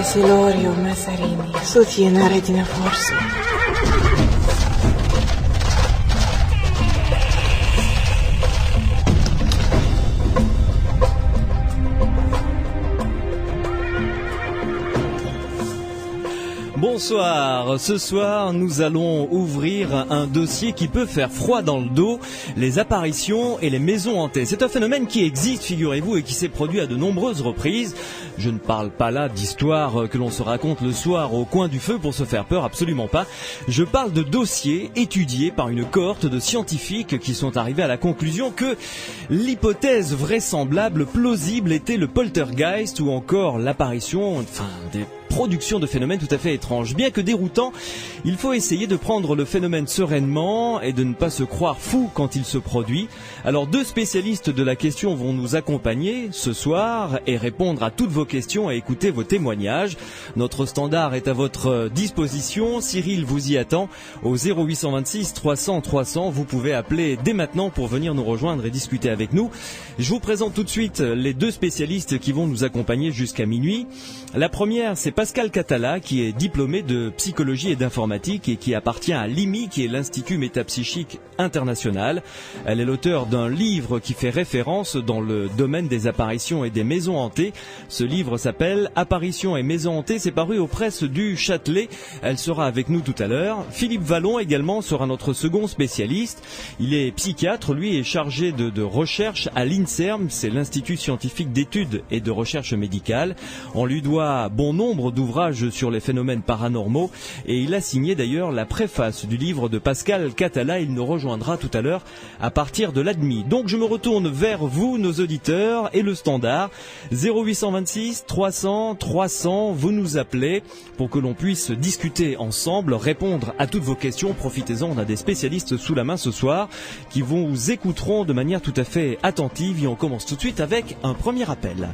Silorio Massarini, soutiene Regina Forse. Bonsoir, ce soir nous allons ouvrir un dossier qui peut faire froid dans le dos, les apparitions et les maisons hantées. C'est un phénomène qui existe, figurez-vous, et qui s'est produit à de nombreuses reprises. Je ne parle pas là d'histoires que l'on se raconte le soir au coin du feu pour se faire peur, absolument pas. Je parle de dossiers étudiés par une cohorte de scientifiques qui sont arrivés à la conclusion que l'hypothèse vraisemblable, plausible, était le poltergeist ou encore l'apparition, des production de phénomènes tout à fait étranges. Bien que déroutant, il faut essayer de prendre le phénomène sereinement et de ne pas se croire fou quand il se produit. Alors, deux spécialistes de la question vont nous accompagner ce soir et répondre à toutes vos questions et écouter vos témoignages. Notre standard est à votre disposition. Cyril vous y attend au 0826 300 300. Vous pouvez appeler dès maintenant pour venir nous rejoindre et discuter avec nous. Je vous présente tout de suite les deux spécialistes qui vont nous accompagner jusqu'à minuit. La première, c'est Pascal Catala, qui est diplômé de psychologie et d'informatique et qui appartient à l'IMI, qui est l'Institut Métapsychique International. Elle est l'auteur d'un livre qui fait référence dans le domaine des apparitions et des maisons hantées. Ce livre s'appelle Apparitions et maisons hantées. C'est paru aux presses du Châtelet. Elle sera avec nous tout à l'heure. Philippe Vallon également sera notre second spécialiste. Il est psychiatre, lui est chargé de recherche à l'INSERM, c'est l'Institut scientifique d'études et de recherche médicale. On lui doit bon nombre d'ouvrages sur les phénomènes paranormaux et il a signé d'ailleurs la préface du livre de Pascal Catala. Il nous rejoindra tout à l'heure à partir de l'admi. Donc je me retourne vers vous, nos auditeurs, et le standard 0826 300 300. Vous nous appelez pour que l'on puisse discuter ensemble, répondre à toutes vos questions. Profitez-en, on a des spécialistes sous la main ce soir qui vous écouteront de manière tout à fait attentive et on commence tout de suite avec un premier appel.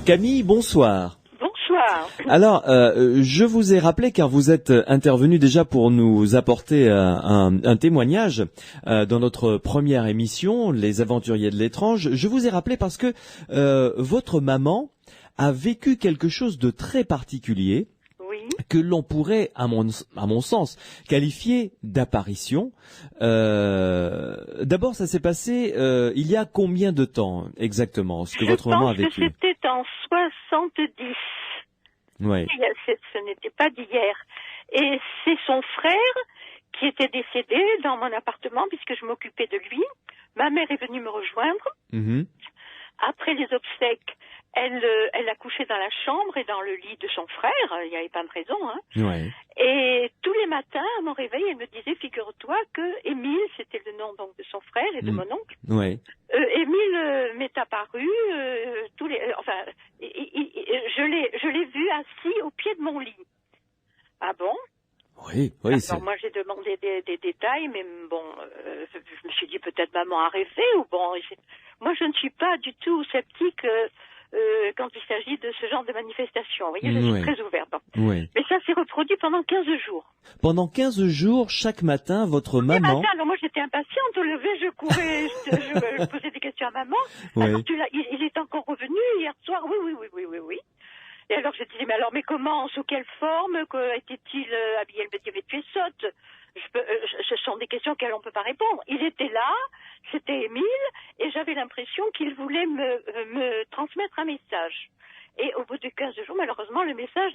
Camille, bonsoir. Bonsoir. Alors, je vous ai rappelé car vous êtes intervenu déjà pour nous apporter un témoignage dans notre première émission, Les Aventuriers de l'étrange. Je vous ai rappelé parce que votre maman a vécu quelque chose de très particulier. Oui. Que l'on pourrait, à mon sens, qualifier d'apparition. D'abord, ça s'est passé il y a combien de temps exactement, ce que votre maman a vécu? Je pense que c'était en 70. Ouais. Ce n'était pas d'hier. Et c'est son frère qui était décédé dans mon appartement puisque je m'occupais de lui. Ma mère est venue me rejoindre. Mm-hmm. Après les obsèques, elle a couché dans la chambre et dans le lit de son frère. Il n'y avait pas de raison, hein. Ouais. Et tous les matins, à mon réveil, elle me disait, figure-toi que Émile, c'était le nom donc de son frère et de mon oncle. Ouais. Émile m'est apparu, je l'ai vu assis au pied de mon lit. Ah bon? Oui, Alors moi j'ai demandé des détails, mais bon, je me suis dit peut-être maman a rêvé ou bon. Moi je ne suis pas du tout sceptique quand il s'agit de ce genre de manifestation. Vous voyez, je suis très ouverte. Oui. Mais ça s'est reproduit pendant 15 jours. Pendant 15 jours, chaque matin, votre maman... Alors moi j'étais impatiente, au lever je courais, je posais des questions à maman. Oui. Alors il est encore revenu hier soir, oui. Et alors je disais, mais comment, sous quelle forme, était-il habillé? Elle me dit, mais tu es sotte. Ce sont des questions auxquelles on ne peut pas répondre. Il était là, c'était Émile, et j'avais l'impression qu'il voulait me transmettre un message. Et au bout de 15 jours, malheureusement, le message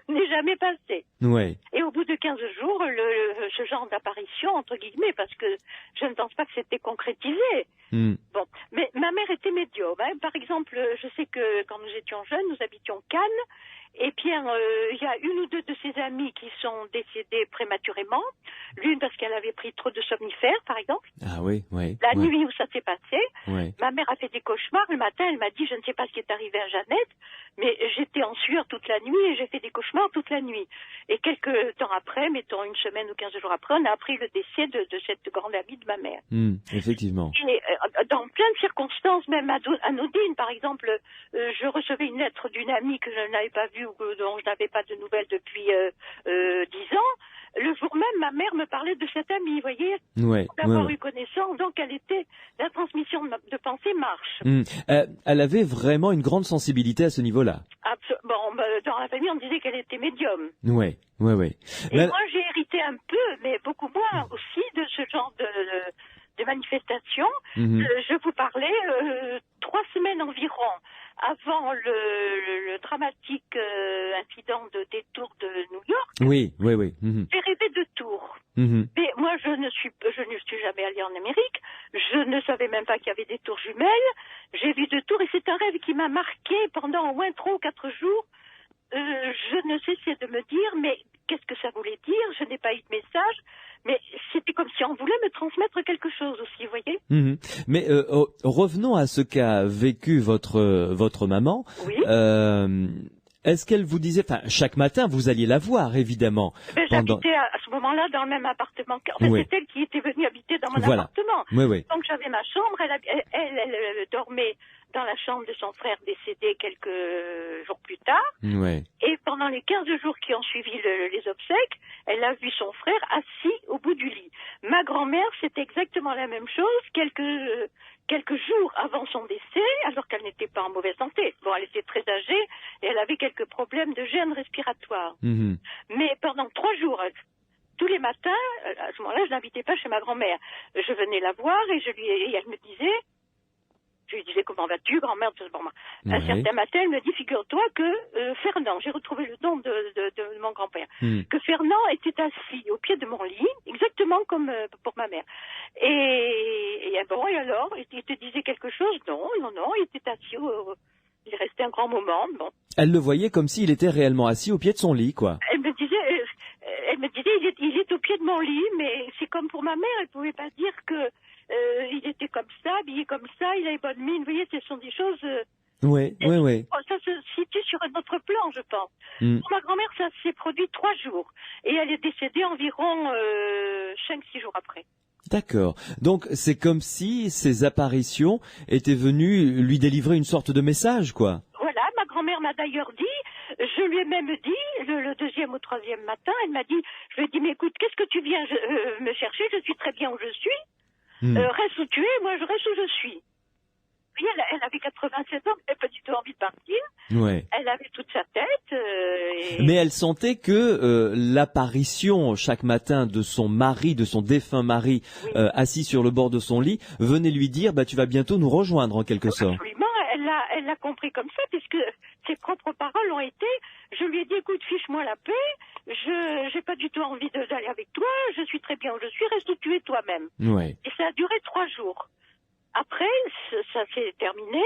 n'est jamais passé. Ouais. Et au bout de 15 jours, ce genre d'apparition, entre guillemets, parce que je ne pense pas que c'était concrétisé. Bon, mais ma mère était médium. Hein. Par exemple, je sais que quand nous étions jeunes, nous habitions Cannes. Et bien, il y a une ou deux de ses amies qui sont décédées prématurément. L'une parce qu'elle avait pris trop de somnifères, par exemple. Ah oui. La nuit où ça s'est passé, ouais. Ma mère a fait des cauchemars. Le matin, elle m'a dit, je ne sais pas ce qui est arrivé à Jeannette, mais j'étais en sueur toute la nuit et j'ai fait des cauchemars toute la nuit. Et quelques temps après, mettons une semaine ou 15 jours après, on a appris le décès de cette grande amie de ma mère. Effectivement. Et dans plein de circonstances, même anodines, par exemple, je recevais une lettre d'une amie que je n'avais pas vue ou dont je n'avais pas de nouvelles depuis 10 ans. le jour même, ma mère me parlait de cette amie, vous voyez, Ouais, d'avoir ouais. eu connaissance, donc la transmission de pensée marche. Elle avait vraiment une grande sensibilité à ce niveau-là. Bon, dans la famille, on disait qu'elle était médium. Ouais. Et moi, j'ai hérité un peu, mais beaucoup moins aussi, de ce genre de manifestations. Je vous parlais 3 semaines environ avant le dramatique incident de détour de New York. Oui. J'ai rêvé de Tours. Mais moi, je ne suis jamais allée en Amérique. Je ne savais même pas qu'il y avait des tours jumelles. J'ai vu de Tours et c'est un rêve qui m'a marqué pendant au moins 3 ou 4 jours. Je ne cessais de me dire, mais qu'est-ce que ça voulait dire? Je n'ai pas eu de message, mais c'était comme si on voulait me transmettre quelque chose aussi, vous voyez? Mais revenons à ce qu'a vécu votre maman. Oui. Est-ce qu'elle vous disait, enfin, chaque matin, vous alliez la voir, évidemment. J'habitais à ce moment-là dans le même appartement. En fait, c'est elle qui était venue habiter dans mon appartement. Oui. Donc j'avais ma chambre, elle dormait dans la chambre de son frère décédé quelques jours plus tard. Ouais. Et pendant les 15 jours qui ont suivi les obsèques, elle a vu son frère assis au bout du lit. Ma grand-mère, c'était exactement la même chose, quelques jours avant son décès, alors qu'elle n'était pas en mauvaise santé. Bon, elle était très âgée et elle avait quelques problèmes de gêne respiratoire. Mais pendant 3 jours, tous les matins, à ce moment-là, je n'habitais pas chez ma grand-mère. Je venais la voir et elle me disait, je lui disais, comment vas-tu, grand-mère? Un certain matin, elle me dit, figure-toi que Fernand, j'ai retrouvé le nom de mon grand-père, que Fernand était assis au pied de mon lit, exactement comme pour ma mère. Et alors, il te disait quelque chose? Non, il était assis, il restait un grand moment, bon. Elle le voyait comme s'il était réellement assis au pied de son lit, quoi. Elle me disait, il est au pied de mon lit, mais c'est comme pour ma mère, elle pouvait pas dire que il était comme ça, habillé comme ça, il avait bonne mine. Vous voyez, ce sont des choses... Oui. Ça se situe sur un autre plan, je pense. Pour ma grand-mère, ça s'est produit 3 jours. Et elle est décédée environ 5-6 jours après. D'accord. Donc, c'est comme si ces apparitions étaient venues lui délivrer une sorte de message, quoi. Voilà, ma grand-mère m'a d'ailleurs dit, je lui ai même dit, le 2e ou 3e matin, elle m'a dit, je lui ai dit, mais écoute, qu'est-ce que tu viens me chercher? Je suis très bien où je suis. Reste où tu es, moi je reste où je suis. Puis elle avait 87 ans, elle n'avait pas du tout envie de partir. Ouais. Elle avait toute sa tête. Mais elle sentait que l'apparition chaque matin de son mari, de son défunt mari, assis sur le bord de son lit, venait lui dire, tu vas bientôt nous rejoindre en quelque sorte. Absolument, elle l'a compris comme ça, puisque ses propres paroles ont été, je lui ai dit, écoute, fiche-moi la paix, je n'ai pas du tout envie d'aller avec toi, je suis très bien où je suis, reste où tu es toi-même. Ouais. Et ça a duré 3 jours. Après, ça s'est terminé,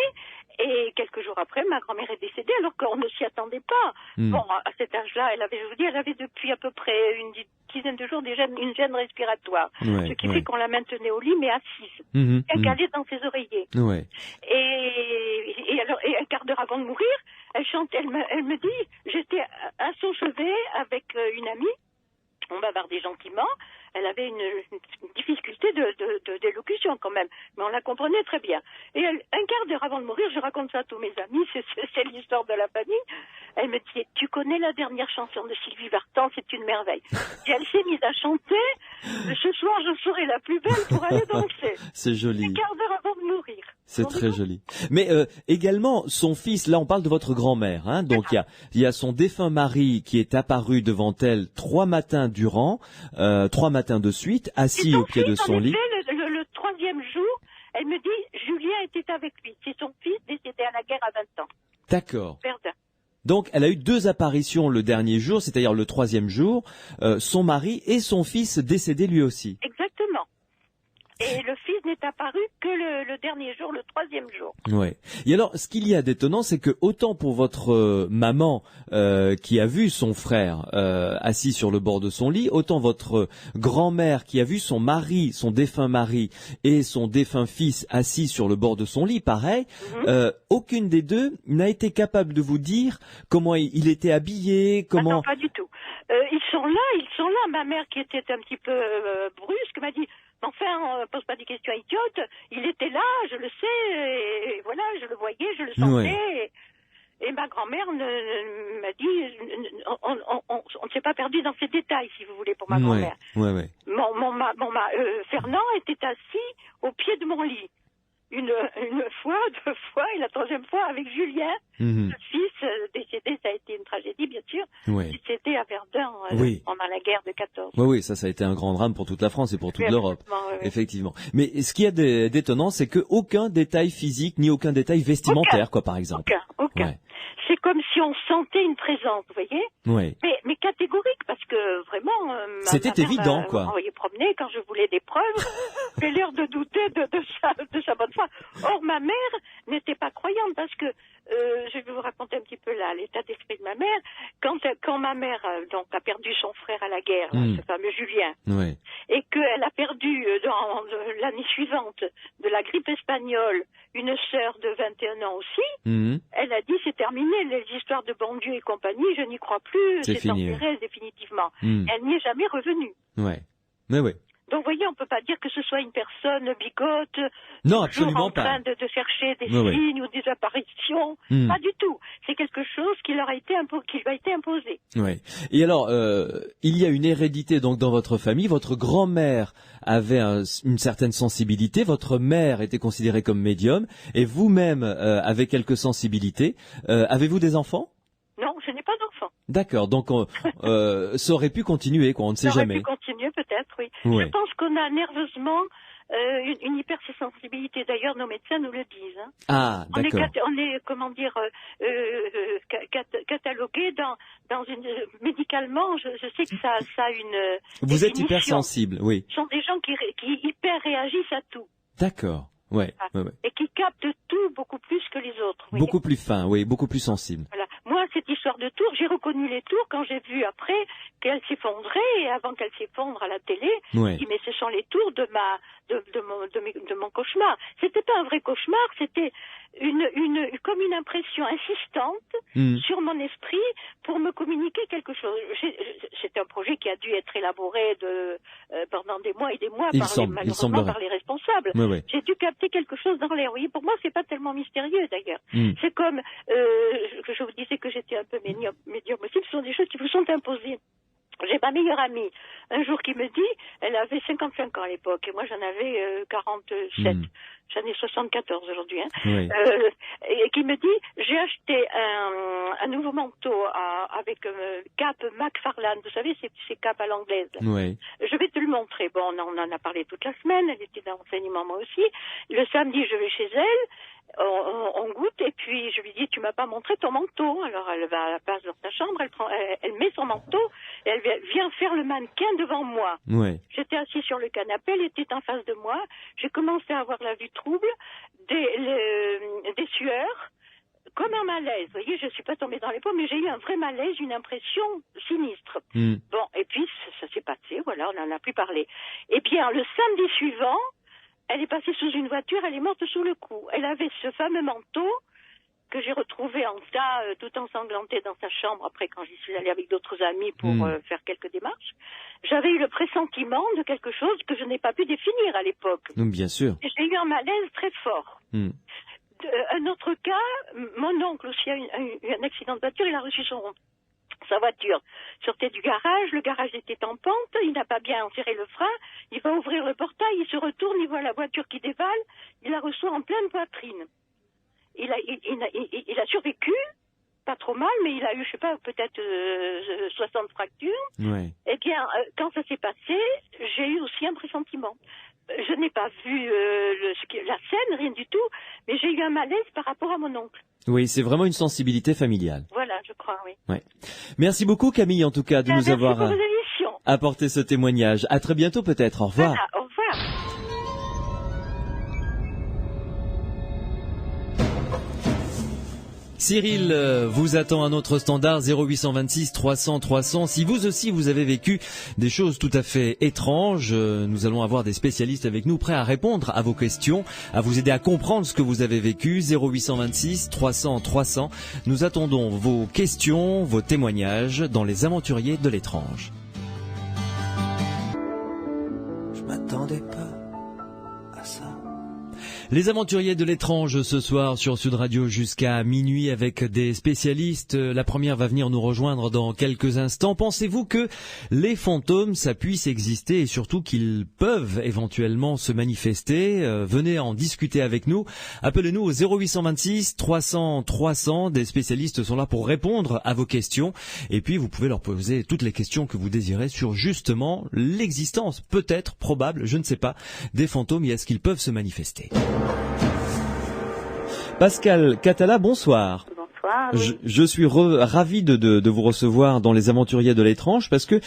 et quelques jours après, ma grand-mère est décédée, alors qu'on ne s'y attendait pas. Bon, à cet âge-là, elle avait depuis à peu près une dizaine de jours déjà une gêne respiratoire, ce qui fait qu'on la maintenait au lit, mais assise, bien calée dans ses oreillers. Ouais. Et alors, un quart d'heure avant de mourir, elle chantait, elle me dit, j'étais à son chevet avec une amie, on bavardait gentiment. Elle avait une difficulté d'élocution quand même, mais on la comprenait très bien. Et un quart d'heure avant de mourir, je raconte ça à tous mes amis, c'est l'histoire de la famille. Elle me dit, tu connais la dernière chanson de Sylvie Vartan, c'est une merveille. Et elle s'est mise à chanter, ce soir je serai la plus belle pour aller danser. C'est joli. Un quart d'heure avant de mourir. C'est très joli. Mais également, son fils, là on parle de votre grand-mère, hein, donc il y a son défunt mari qui est apparu devant elle 3 matins durant, 3 matins de suite, assis au pied de son lit. Le 3e jour, elle me dit, Julien était avec lui. C'est son fils décédé à la guerre à 20 ans. D'accord. Verdun. Donc, elle a eu 2 apparitions le dernier jour, c'est-à-dire le 3e jour, son mari et son fils décédés lui aussi. Exactement. Et le fils n'est apparu que le dernier jour, le 3e jour. Ouais. Et alors, ce qu'il y a d'étonnant, c'est que autant pour votre maman qui a vu son frère assis sur le bord de son lit, autant votre grand-mère qui a vu son mari, son défunt mari et son défunt fils assis sur le bord de son lit, pareil, aucune des deux n'a été capable de vous dire comment il était habillé, comment... Non, pas du tout. Ils sont là. Ma mère qui était un petit peu brusque m'a dit... Enfin, on pose pas des questions idiotes. Il était là, je le sais, et voilà, je le voyais, je le sentais. Et ma grand-mère m'a dit, on ne s'est pas perdu dans ces détails, si vous voulez, pour ma grand-mère. Ouais. Fernand était assis au pied de mon lit. Une fois, 2 fois, et la 3e fois avec Julien, le fils décédé. Ça a été une tragédie, bien sûr. C'était à Verdun pendant la guerre de 14. Oui, ça a été un grand drame pour toute la France et pour toute l'Europe, effectivement. Mais ce qu'il y a d'étonnant, c'est que aucun détail physique ni aucun détail vestimentaire, par exemple. Aucun. Ouais. C'est comme si on sentait une présence, vous voyez. Oui. Mais catégorique, parce que vraiment, c'était évident, quoi. On voyait promener quand je voulais des preuves. J'ai l'air de douter de sa bonne foi. Or, ma mère n'était pas croyante, parce que je vais vous raconter un petit peu là l'état d'esprit de ma mère. Quand ma mère donc a perdu son frère à la guerre, ce fameux Julien, et qu'elle a perdu dans l'année suivante de la grippe espagnole une sœur de 21 ans aussi, elle a dit c'est terminé, les histoires de bon Dieu et compagnie, je n'y crois plus, c'est enterré définitivement. Elle n'y est jamais revenue. Donc, vous voyez, on peut pas dire que ce soit une personne bigote, non, absolument en train pas. de chercher des signes ou des apparitions. Pas du tout. C'est quelque chose qui lui a été imposé. Oui. Et alors, il y a une hérédité donc dans votre famille. Votre grand-mère avait une certaine sensibilité. Votre mère était considérée comme médium, et vous-même avez quelques sensibilités. Avez-vous des enfants? Non, je n'ai pas d'enfant. D'accord, donc ça aurait pu continuer, quoi, on ne sait jamais. Ça aurait pu continuer, peut-être, oui. Ouais. Je pense qu'on a nerveusement une hypersensibilité. D'ailleurs, nos médecins nous le disent. Hein. Ah, d'accord. On est, comment dire, catalogué dans une médicalement. Je sais que ça a une. Vous êtes hypersensible, oui. Ce sont des gens qui hyper réagissent à tout. D'accord. Ouais. Et qui captent tout beaucoup plus que les autres. Beaucoup plus fin, beaucoup plus sensible. Voilà. Moi, cette histoire de tour, j'ai reconnu les tours quand j'ai vu après qu'elle s'effondrait, et avant qu'elle s'effondre à la télé, je dis mais ce sont les tours de mon cauchemar. C'était pas un vrai cauchemar, c'était comme une impression insistante sur mon esprit pour me communiquer quelque chose. C'est un projet qui a dû être élaboré pendant des mois et des mois malheureusement par les responsables. J'ai dû capter quelque chose dans l'air. Oui, pour moi, c'est pas tellement mystérieux d'ailleurs. C'est comme je vous disais que j'étais un peu médium aussi. Ce sont des choses qui vous sont imposées. J'ai ma meilleure amie, un jour, qui me dit, elle avait 55 ans à l'époque, et moi j'en avais 47. J'en ai 74 aujourd'hui. Et qui me dit, j'ai acheté un nouveau manteau avec cape McFarlane, vous savez, ces capes à l'anglaise. Je vais te le montrer. Bon, on en a parlé toute la semaine, elle était dans l'enseignement, moi aussi. Le samedi, je vais chez elle. On goûte, et puis je lui dis tu m'as pas montré ton manteau. Alors elle va à la place dans sa chambre, elle met son manteau et elle vient faire le mannequin devant moi. J'étais assis sur le canapé, elle était en face de moi. J'ai commencé à avoir la vue trouble, des sueurs, comme un malaise. Vous voyez, je suis pas tombée dans les pommes, mais j'ai eu un vrai malaise, une impression sinistre. Bon, et puis ça s'est passé, voilà, on n'en a plus parlé. Et bien le samedi suivant, elle est passée sous une voiture, elle est morte sous le coup. Elle avait ce fameux manteau que j'ai retrouvé en tas, tout ensanglanté dans sa chambre, après quand j'y suis allée avec d'autres amis pour faire quelques démarches. J'avais eu le pressentiment de quelque chose que je n'ai pas pu définir à l'époque. Bien sûr. Et j'ai eu un malaise très fort. Un autre cas, mon oncle aussi a eu un accident de voiture, il a reçu sa voiture sortait du garage, le garage était en pente, il n'a pas bien serré le frein, il va ouvrir le portail, il se retourne, il voit la voiture qui dévale, il la reçoit en pleine poitrine. Il a survécu, pas trop mal, mais il a eu, je sais pas, peut-être 60 fractures. Eh bien, quand ça s'est passé, j'ai eu aussi un pressentiment. Je n'ai pas vu la scène, rien du tout, mais j'ai eu un malaise par rapport à mon oncle. Oui, c'est vraiment une sensibilité familiale. Voilà, je crois, oui. Merci beaucoup Camille, en tout cas, de nous avoir apporté ce témoignage. À très bientôt peut-être, au revoir. Voilà, au revoir. Cyril vous attend à notre standard 0826 300 300. Si vous aussi vous avez vécu des choses tout à fait étranges, nous allons avoir des spécialistes avec nous prêts à répondre à vos questions, à vous aider à comprendre ce que vous avez vécu. 0826 300 300. Nous attendons vos questions, vos témoignages dans les aventuriers de l'étrange. Je m'attendais pas à ça. Les aventuriers de l'étrange ce soir sur Sud Radio jusqu'à minuit avec des spécialistes. La première va venir nous rejoindre dans quelques instants. Pensez-vous que les fantômes, ça puisse exister et surtout qu'ils peuvent éventuellement se manifester? Venez en discuter avec nous. Appelez-nous au 0826 300 300. Des spécialistes sont là pour répondre à vos questions. Et puis vous pouvez leur poser toutes les questions que vous désirez sur justement l'existence, peut-être, probable, je ne sais pas, des fantômes et est-ce qu'ils peuvent se manifester. Pascal Catala, bonsoir. Bonsoir. Oui. Je suis ravi de vous recevoir dans Les Aventuriers de l'étrange parce que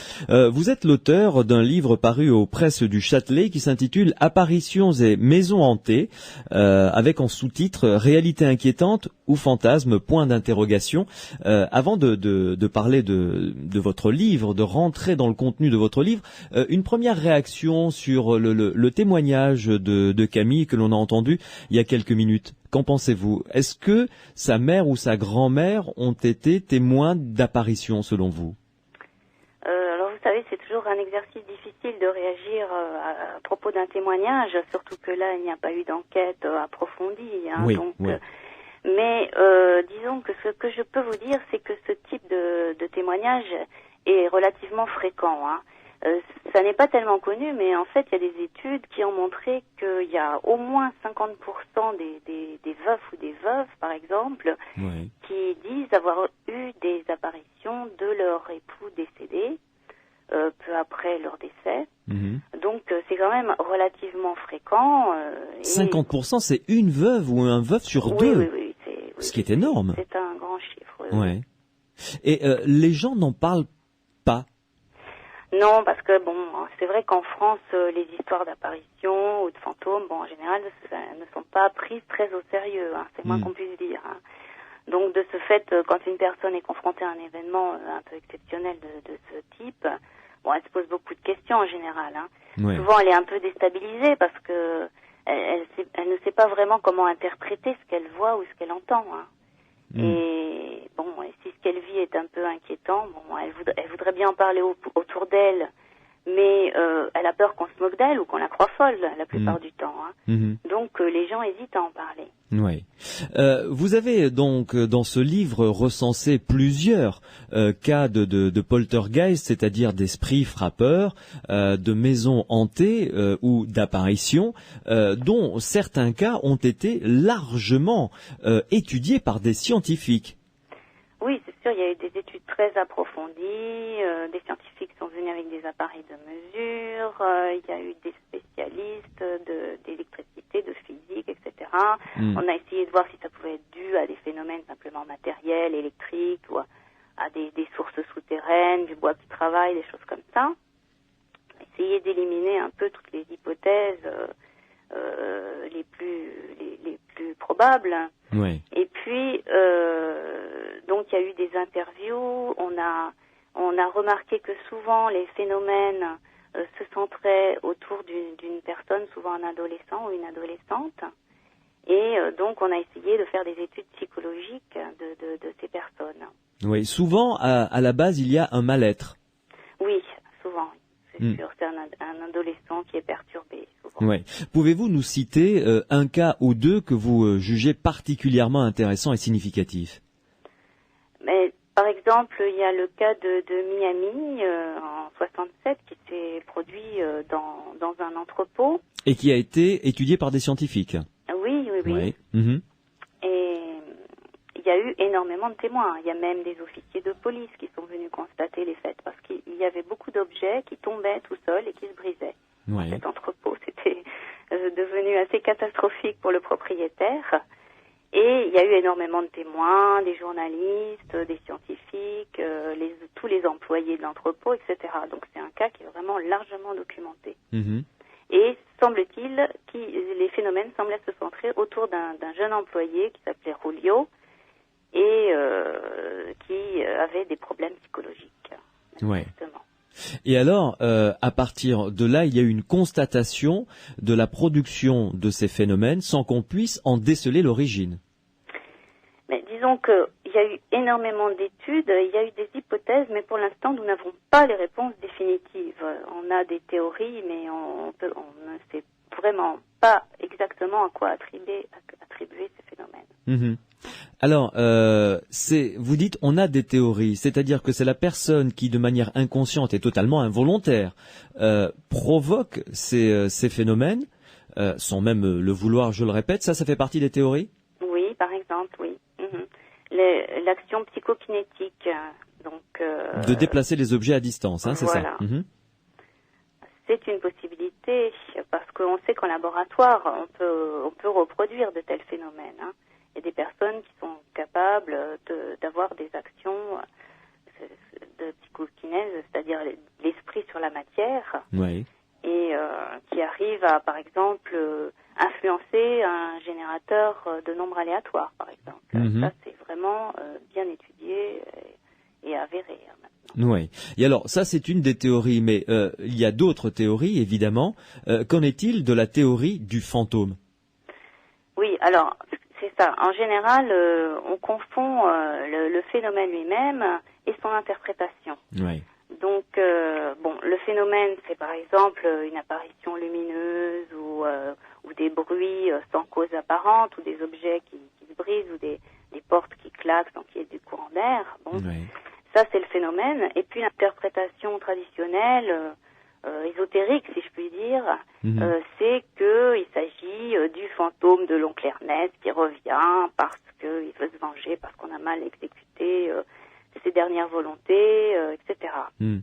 vous êtes l'auteur d'un livre paru aux presses du Châtelet qui s'intitule Apparitions et maisons hantées, avec en sous-titre Réalité inquiétante ou fantasme, point d'interrogation. Avant de parler de votre livre, de rentrer dans le contenu de votre livre, une première réaction sur le témoignage de Camille que l'on a entendu il y a quelques minutes. Qu'en pensez-vous? Est-ce que sa mère ou sa grand-mère ont été témoins d'apparitions selon vous? Alors vous savez, c'est toujours un exercice difficile de réagir à propos d'un témoignage, surtout que là, il n'y a pas eu d'enquête approfondie. Hein, oui, donc, oui. Mais disons que ce que je peux vous dire, c'est que ce type de témoignage est relativement fréquent. Hein. Ça n'est pas tellement connu, mais en fait, il y a des études qui ont montré qu'il y a au moins 50% des veufs ou des veuves, par exemple, Oui. qui disent avoir eu des apparitions de leur époux décédé peu après leur décès. Mm-hmm. Donc, c'est quand même relativement fréquent. 50%, c'est une veuve ou un veuf sur deux. Oui. Ce qui est énorme. C'est un grand chiffre. Oui. Ouais. Et les gens n'en parlent pas. Non, parce que bon, c'est vrai qu'en France, les histoires d'apparitions ou de fantômes, bon, en général, ne sont pas prises très au sérieux. Hein, c'est moins qu'on puisse dire. Hein. Donc, de ce fait, quand une personne est confrontée à un événement un peu exceptionnel de ce type, bon, elle se pose beaucoup de questions en général. Hein. Ouais. Souvent, elle est un peu déstabilisée parce que elle ne sait pas vraiment comment interpréter ce qu'elle voit ou ce qu'elle entend. Hein. Et bon, et si ce qu'elle vit est un peu inquiétant, bon, elle voudrait bien en parler autour d'elle, mais elle a peur qu'on se moque d'elle ou qu'on la croie folle la plupart du temps. Hein. Mm-hmm. Donc les gens hésitent à en parler. Oui. Vous avez donc dans ce livre recensé plusieurs cas de poltergeist, c'est-à-dire d'esprits frappeurs, de maisons hantées ou d'apparitions, dont certains cas ont été largement étudiés par des scientifiques. Oui, c'est sûr, il y a eu des études très approfondies, des scientifiques sont venus avec des appareils de mesure, il y a eu des spécialistes d'électricité, de physique, etc. On a essayé de voir si ça pouvait être dû à des phénomènes simplement matériels, électriques, ou à des sources souterraines, du bois qui travaille, des choses comme ça. On a essayé d'éliminer un peu toutes les hypothèses les plus probables. Oui. Et puis, donc il y a eu des interviews, on a remarqué que souvent les phénomènes se centraient autour d'une personne, souvent un adolescent ou une adolescente. Et donc on a essayé de faire des études psychologiques de ces personnes. Oui, souvent à la base il y a un mal-être. Oui, souvent. C'est sûr, c'est un adolescent qui est perturbé. Souvent. Ouais. Pouvez-vous nous citer un cas ou deux que vous jugez particulièrement intéressant et significatif? Mais, par exemple, il y a le cas de Miami en 67 qui s'est produit dans un entrepôt. Et qui a été étudié par des scientifiques. Oui. Ouais. Mm-hmm. Et il y a eu énormément de témoins. Il y a même des officiers de police qui sont venus constater les faits parce qu'il y avait beaucoup d'objets qui tombaient tout seuls et qui se brisaient. Ouais. Cet entrepôt, c'était devenu assez catastrophique pour le propriétaire. Et il y a eu énormément de témoins, des journalistes, des scientifiques, tous les employés de l'entrepôt, etc. Donc c'est un cas qui est vraiment largement documenté. Mm-hmm. Et semble-t-il que les phénomènes semblaient se centrer autour d'un jeune employé qui s'appelait Julio et qui avait des problèmes psychologiques. Ouais. Justement. Et alors, à partir de là, il y a eu une constatation de la production de ces phénomènes sans qu'on puisse en déceler l'origine. Mais disons qu'il y a eu énormément d'études, il y a eu des hypothèses, mais pour l'instant, nous n'avons pas les réponses définitives. On a des théories, mais on ne sait vraiment pas exactement à quoi attribuer ces phénomènes. Mhm. Alors, vous dites, on a des théories, c'est-à-dire que c'est la personne qui, de manière inconsciente et totalement involontaire, provoque ces phénomènes, sans même le vouloir, je le répète. Ça fait partie des théories? Oui, par exemple, oui. L'action psychokinétique, de déplacer les objets à distance, hein, c'est voilà. ça. Mhm. C'est une possibilité parce qu'on sait qu'en laboratoire, on peut reproduire de tels phénomènes. Hein. Il y a des personnes qui sont capables d'avoir des actions de psychokinèse, c'est-à-dire l'esprit sur la matière, Oui. et qui arrivent à, par exemple, influencer un générateur de nombres aléatoires, par exemple. Mhm. Ça, c'est vraiment bien étudié et avéré. Hein, maintenant. Oui. Et alors, ça, c'est une des théories, mais il y a d'autres théories, évidemment. Qu'en est-il de la théorie du fantôme? Oui, alors, c'est ça. En général, on confond le phénomène lui-même et son interprétation. Oui. Donc, le phénomène, c'est par exemple une apparition lumineuse ou des bruits sans cause apparente, ou des objets qui se brisent, ou des portes qui claquent sans qu'il y ait du courant d'air. Bon, Oui. ça, c'est le phénomène. Et puis, l'interprétation traditionnelle, ésotérique, si je puis dire, c'est qu'il s'agit du fantôme de l'oncle Ernest qui revient parce qu'il veut se venger, parce qu'on a mal exécuté ses dernières volontés, etc. Mm.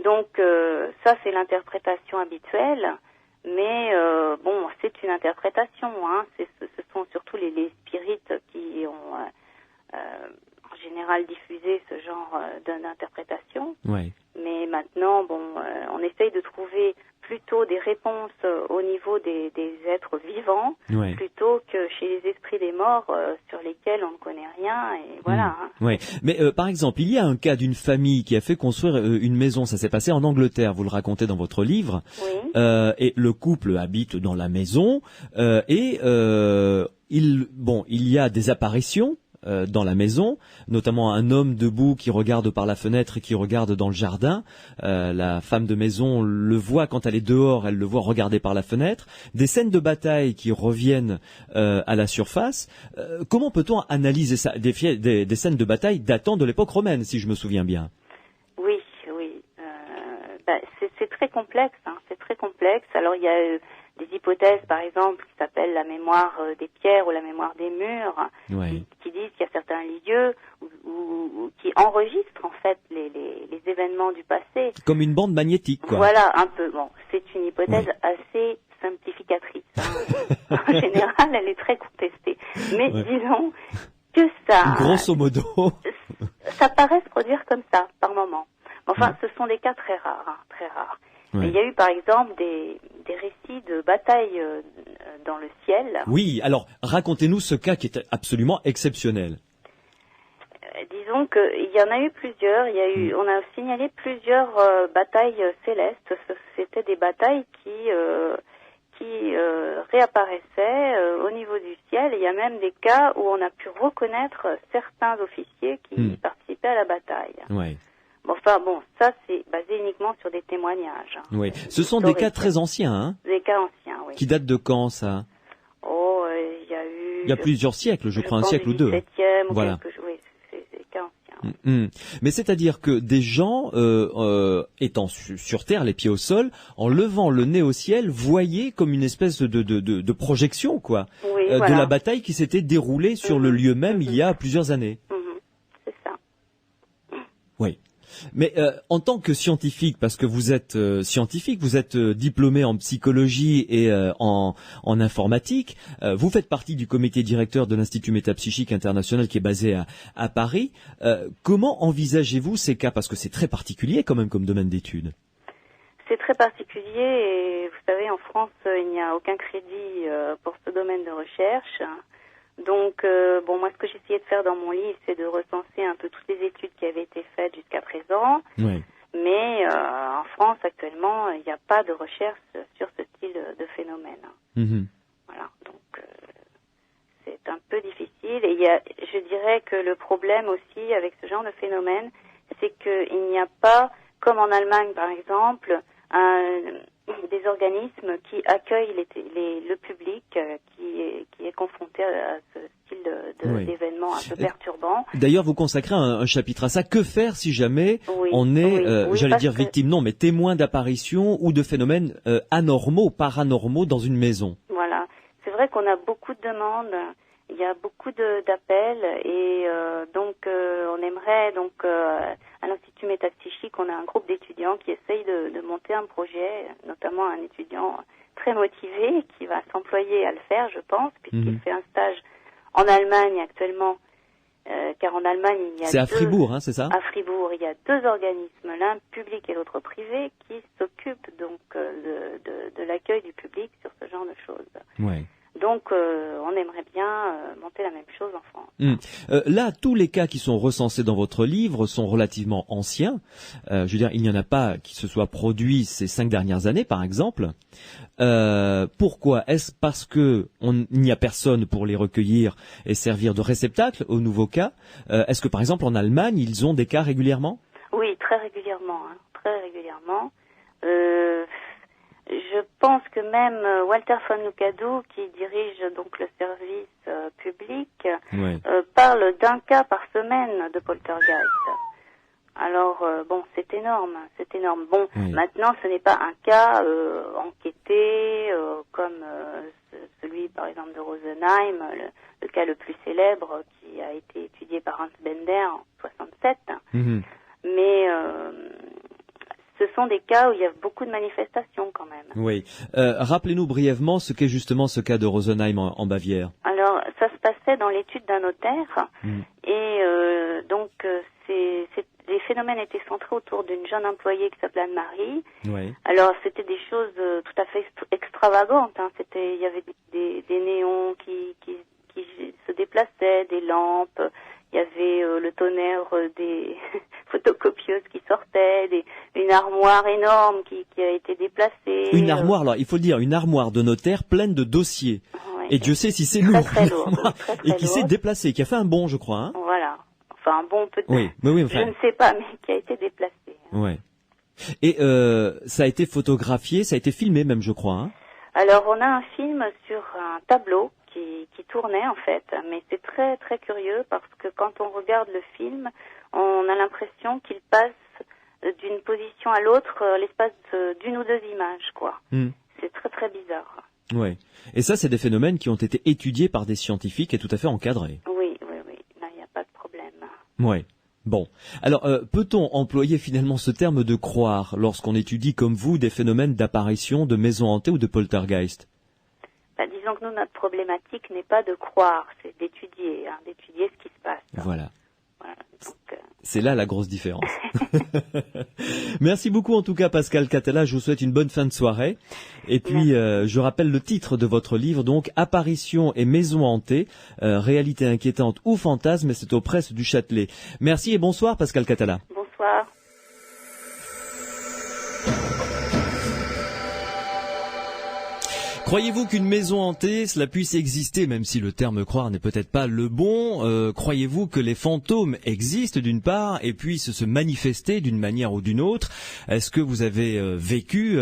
Donc, ça, c'est l'interprétation habituelle, mais c'est une interprétation. Hein. Ce sont surtout les spirites qui ont en général diffusé ce genre d'interprétation. Oui. Mais maintenant, on essaye de trouver plutôt des réponses au niveau des êtres vivants, Oui. plutôt que chez les esprits des morts sur lesquels on ne connaît rien. Et voilà. Hein. Oui. Mais par exemple, il y a un cas d'une famille qui a fait construire une maison. Ça s'est passé en Angleterre. Vous le racontez dans votre livre. Oui. Et le couple habite dans la maison. Il y a des apparitions dans la maison, notamment un homme debout qui regarde par la fenêtre et qui regarde dans le jardin. La femme de maison le voit quand elle est dehors, elle le voit regarder par la fenêtre. Des scènes de bataille qui reviennent à la surface. Comment peut-on analyser ça? Des scènes de bataille datant de l'époque romaine, si je me souviens bien. Oui. C'est très complexe. Hein, c'est très complexe. Alors, il y a des hypothèses, par exemple, qui s'appellent la mémoire des pierres ou la mémoire des murs, Oui. qui disent qu'il y a certains lieux qui enregistrent en fait les événements du passé. Comme une bande magnétique, quoi. Voilà, un peu. Bon, c'est une hypothèse assez simplificatrice. Hein. En général, elle est très contestée. Mais disons que ça... Grosso modo. Ça paraît se produire comme ça, par moment. Enfin, ce sont des cas très rares, hein, très rares. Ouais. Il y a eu, par exemple, des récits de batailles dans le ciel. Oui, alors racontez-nous ce cas qui est absolument exceptionnel. Disons qu'il y en a eu plusieurs. On a signalé plusieurs batailles célestes. C'était des batailles qui réapparaissaient au niveau du ciel. Il y a même des cas où on a pu reconnaître certains officiers qui participaient à la bataille. Ouais. Ça c'est basé uniquement sur des témoignages. Hein. Oui, ce sont des cas très anciens, hein. Des cas anciens, oui. Qui datent de quand, ça? Il y a plusieurs siècles, je crois, un siècle ou deux. 17e, voilà. Oui, c'est des cas anciens. Mais c'est-à-dire que des gens, étant sur Terre, les pieds au sol, en levant le nez au ciel, voyaient comme une espèce de projection, quoi, de la bataille qui s'était déroulée sur le lieu même il y a plusieurs années. C'est ça. Oui. Mais en tant que scientifique, parce que vous êtes scientifique, vous êtes diplômé en psychologie et en informatique, vous faites partie du comité directeur de l'Institut Métapsychique International qui est basé à Paris. Comment envisagez-vous ces cas? Parce que c'est très particulier quand même comme domaine d'étude. C'est très particulier et vous savez, en France, il n'y a aucun crédit pour ce domaine de recherche. Donc, moi, ce que j'essayais de faire dans mon livre, c'est de recenser un peu toutes les études qui avaient été faites jusqu'à présent. Oui. Mais en France, actuellement, il n'y a pas de recherche sur ce style de phénomène. Voilà, donc c'est un peu difficile. Et je dirais que le problème aussi avec ce genre de phénomène, c'est qu'il n'y a pas, comme en Allemagne par exemple, des organismes qui accueillent le public qui est confronté à ce style d'événement un peu perturbant. D'ailleurs, vous consacrez un chapitre à ça. Que faire si jamais on est, j'allais dire victime, non, mais témoin d'apparitions ou de phénomènes anormaux, paranormaux dans une maison? Voilà. C'est vrai qu'on a beaucoup de demandes. Il y a beaucoup d'appels et donc on aimerait à l'Institut Métapsychique, on a un groupe d'étudiants qui essayent de monter un projet, notamment un étudiant très motivé qui va s'employer à le faire, je pense, puisqu'il fait un stage en Allemagne actuellement, car en Allemagne il y a c'est à Fribourg, hein, c'est ça? À Fribourg, il y a 2 organismes, l'un public et l'autre privé, qui s'occupent donc de l'accueil du public sur ce genre de choses. Ouais. Donc, on aimerait bien monter la même chose en France. Là, tous les cas qui sont recensés dans votre livre sont relativement anciens. Je veux dire, il n'y en a pas qui se soient produits ces 5 dernières années, par exemple. Pourquoi? Est-ce parce que il n'y a personne pour les recueillir et servir de réceptacle aux nouveaux cas? Est-ce que, par exemple, en Allemagne, ils ont des cas régulièrement? Oui, très régulièrement. Très régulièrement. Je pense que même Walter von Lukadou, qui dirige donc le service public, parle d'un cas par semaine de poltergeist. Alors, c'est énorme. Bon, maintenant, ce n'est pas un cas enquêté comme celui, par exemple, de Rosenheim, le cas le plus célèbre qui a été étudié par Hans Bender en 67. Mais ce sont des cas où il y a beaucoup de manifestations quand même. Oui. Rappelez-nous brièvement ce qu'est justement ce cas de Rosenheim en Bavière. Alors, ça se passait dans l'étude d'un notaire et les phénomènes étaient centrés autour d'une jeune employée qui s'appelait Anne-Marie. Oui. Alors, c'était des choses tout à fait extravagantes. Il y avait des néons qui se déplaçaient, des lampes. Il y avait le tonnerre des photocopieuses qui sortaient, une armoire énorme qui a été déplacée. Une armoire, alors il faut le dire, une armoire de notaire pleine de dossiers. Ouais, et Dieu sait si c'est lourd. Très lourd. Et qui s'est déplacée, qui a fait un bond, je crois. Hein. Voilà. Enfin, un bond peut-être. Oui, enfin... Je ne sais pas, mais qui a été déplacé. Ouais. Et ça a été photographié, ça a été filmé même, je crois. Hein. Alors, on a un film sur un tableau qui tournait en fait, mais c'est très très curieux parce que quand on regarde le film, on a l'impression qu'il passe d'une position à l'autre l'espace d'une ou 2 images, quoi. C'est très très bizarre. Ouais. Et ça, c'est des phénomènes qui ont été étudiés par des scientifiques et tout à fait encadrés. Oui. Là, il n'y a pas de problème. Ouais. Bon. Alors, peut-on employer finalement ce terme de croire lorsqu'on étudie comme vous des phénomènes d'apparition, de maisons hantées ou de poltergeist? Disons que nous, notre problématique n'est pas de croire, c'est d'étudier ce qui se passe. Voilà. Donc, c'est là la grosse différence. Merci beaucoup en tout cas Pascal Catella, je vous souhaite une bonne fin de soirée. Et puis je rappelle le titre de votre livre, donc Apparitions et maisons hantées, réalité inquiétante ou fantasme, et c'est aux presses du Châtelet. Merci et bonsoir Pascal Catella. Bonsoir. Croyez-vous qu'une maison hantée, cela puisse exister, même si le terme croire n'est peut-être pas le bon? Croyez-vous que les fantômes existent d'une part et puissent se manifester d'une manière ou d'une autre? Est-ce que vous avez vécu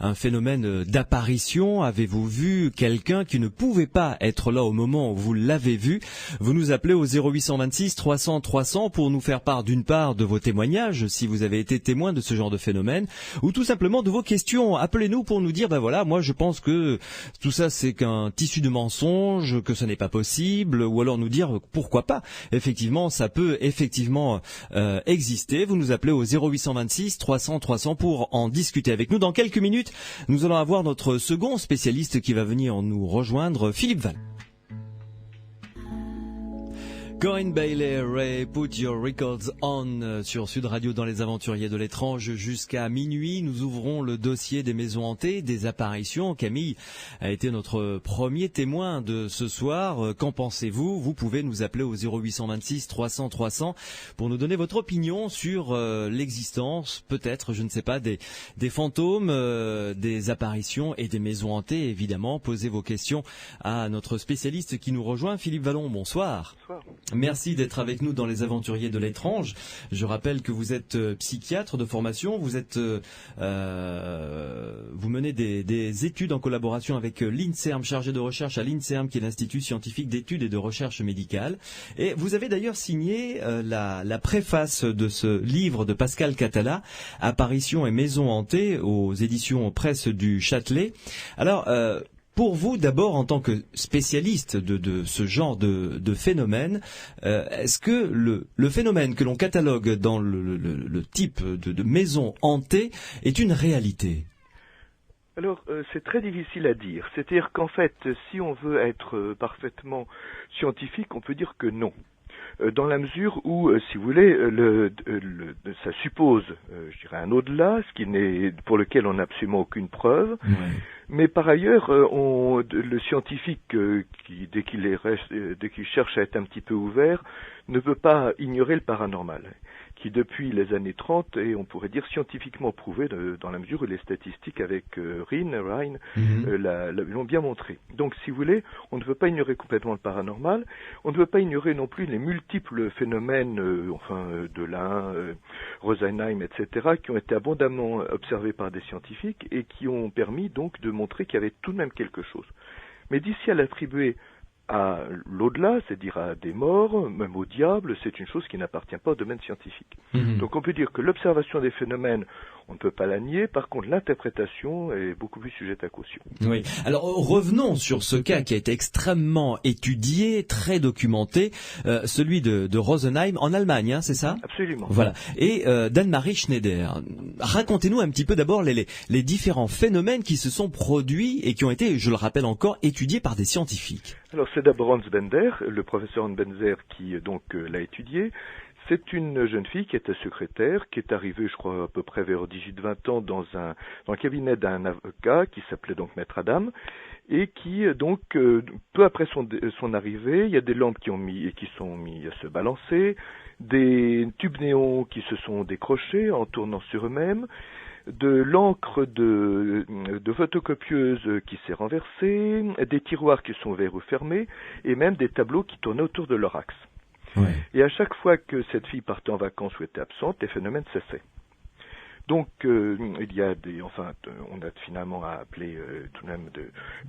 un phénomène d'apparition? Avez-vous vu quelqu'un qui ne pouvait pas être là au moment où vous l'avez vu? Vous nous appelez au 0826 300 300 pour nous faire part d'une part de vos témoignages, si vous avez été témoin de ce genre de phénomène, ou tout simplement de vos questions. Appelez-nous pour nous dire, voilà, moi je pense que tout ça c'est qu'un tissu de mensonges, que ce n'est pas possible, ou alors nous dire pourquoi pas. Effectivement, ça peut effectivement exister. Vous nous appelez au 0826 300 300 pour en discuter avec nous. Dans quelques minutes, nous allons avoir notre second spécialiste qui va venir nous rejoindre, Philippe Val. Corinne Bailey, Ray, Put Your Records On sur Sud Radio dans les Aventuriers de l'étrange jusqu'à minuit. Nous ouvrons le dossier des maisons hantées, des apparitions. Camille a été notre premier témoin de ce soir. Qu'en pensez-vous? Vous pouvez nous appeler au 0826 300 300 pour nous donner votre opinion sur l'existence, peut-être, je ne sais pas, des fantômes, des apparitions et des maisons hantées. Évidemment, posez vos questions à notre spécialiste qui nous rejoint, Philippe Vallon. Bonsoir. Bonsoir. Merci d'être avec nous dans les Aventuriers de l'étrange. Je rappelle que vous êtes psychiatre de formation, vous menez des études en collaboration avec l'INSERM, chargé de recherche à l'INSERM, qui est l'Institut scientifique d'études et de recherche médicale. Et vous avez d'ailleurs signé la préface de ce livre de Pascal Catala, Apparitions et maisons hantées, aux éditions Presse du Châtelet. Alors, pour vous, d'abord, en tant que spécialiste de ce genre de phénomène, est-ce que le phénomène que l'on catalogue dans le type de maison hantée est une réalité ? Alors, c'est très difficile à dire. C'est-à-dire qu'en fait, si on veut être parfaitement scientifique, on peut dire que non. Dans la mesure où, si vous voulez, ça suppose, je dirais, un au-delà, pour lequel on n'a absolument aucune preuve. Ouais. Mais par ailleurs, le scientifique, dès qu'il cherche à être un petit peu ouvert, ne peut pas ignorer le paranormal, qui depuis les années 30 est, on pourrait dire, scientifiquement prouvé, dans la mesure où les statistiques avec Rhine l'ont bien montré. Donc, si vous voulez, on ne veut pas ignorer complètement le paranormal, on ne veut pas ignorer non plus les multiples phénomènes, de l'Ain, Rosenheim, etc., qui ont été abondamment observés par des scientifiques et qui ont permis donc de montrer qu'il y avait tout de même quelque chose. Mais d'ici à l'attribuer à l'au-delà, c'est-à-dire à des morts, même au diable, c'est une chose qui n'appartient pas au domaine scientifique. Donc on peut dire que l'observation des phénomènes, on ne peut pas la nier, par contre l'interprétation est beaucoup plus sujette à caution. Oui, alors revenons sur ce cas qui a été extrêmement étudié, très documenté, celui de Rosenheim en Allemagne, hein, c'est ça ? Absolument. Voilà, et d'Anne-Marie Schneider. Racontez-nous un petit peu d'abord les différents phénomènes qui se sont produits et qui ont été, je le rappelle encore, étudiés par des scientifiques. Alors c'est d'abord Hans Bender, le professeur Hans Bender qui l'a étudié. C'est une jeune fille qui était secrétaire, qui est arrivée, je crois, à peu près vers 18-20 ans dans le cabinet d'un avocat qui s'appelait donc Maître Adam, et qui, peu après son arrivée, il y a des lampes qui sont mis à se balancer, des tubes néons qui se sont décrochés en tournant sur eux-mêmes, de l'encre de photocopieuse qui s'est renversée, des tiroirs qui sont ouverts ou fermés, et même des tableaux qui tournaient autour de leur axe. Ouais. Et à chaque fois que cette fille partait en vacances ou était absente, les phénomènes cessaient. Donc, il y a on a finalement appelé tout de même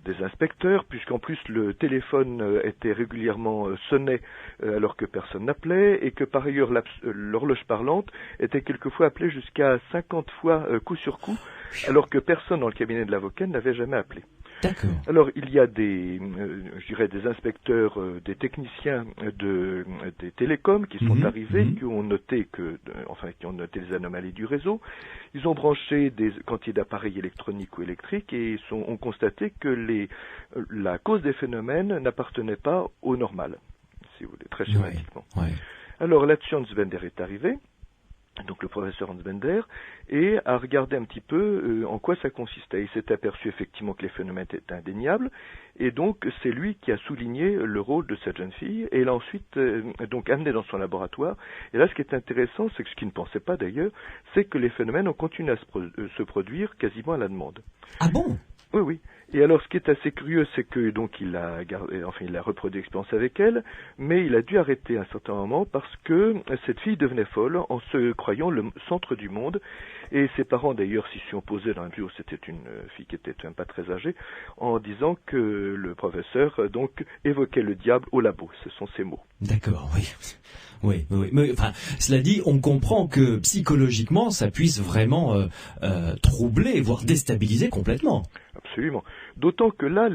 des inspecteurs, puisqu'en plus le téléphone était régulièrement sonné alors que personne n'appelait, et que par ailleurs l'horloge parlante était quelquefois appelée jusqu'à 50 fois coup sur coup, alors que personne dans le cabinet de l'avocat n'avait jamais appelé. D'accord. Alors, il y a des inspecteurs, des techniciens des télécoms qui sont arrivés, qui ont noté les anomalies du réseau. Ils ont branché des quantités d'appareils électroniques ou électriques et ont constaté que la cause des phénomènes n'appartenait pas au normal, si vous voulez, très schématiquement. Ouais. Alors, là-dessus, Hans Bender est arrivé. Donc le professeur Hans Bender, et a regardé un petit peu en quoi ça consistait. Il s'est aperçu effectivement que les phénomènes étaient indéniables, et donc c'est lui qui a souligné le rôle de cette jeune fille, et l'a ensuite amené dans son laboratoire. Et là, ce qui est intéressant, c'est que ce qu'il ne pensait pas d'ailleurs, c'est que les phénomènes ont continué à se produire quasiment à la demande. Ah bon ? Oui, oui. Et alors, ce qui est assez curieux, c'est que il a reproduit l'expérience avec elle, mais il a dû arrêter à un certain moment parce que cette fille devenait folle en se croyant le centre du monde. Et ses parents, d'ailleurs, s'y sont opposés dans la mesure où c'était une fille qui était pas très âgée, en disant que le professeur, évoquait le diable au labo. Ce sont ses mots. D'accord, oui. Oui. Mais cela dit, on comprend que psychologiquement, ça puisse vraiment troubler, voire déstabiliser complètement. Absolument. D'autant que là,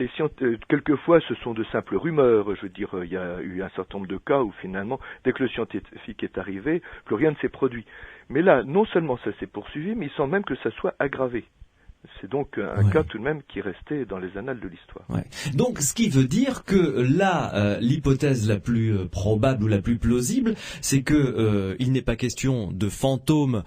quelquefois, ce sont de simples rumeurs. Je veux dire, il y a eu un certain nombre de cas où finalement, dès que le scientifique est arrivé, plus rien ne s'est produit. Mais là, non seulement ça s'est poursuivi, mais il semble même que ça soit aggravé. C'est donc un cas tout de même qui est resté dans les annales de l'histoire. Ouais. Donc, ce qui veut dire que là, l'hypothèse la plus probable ou la plus plausible, c'est que il n'est pas question de fantômes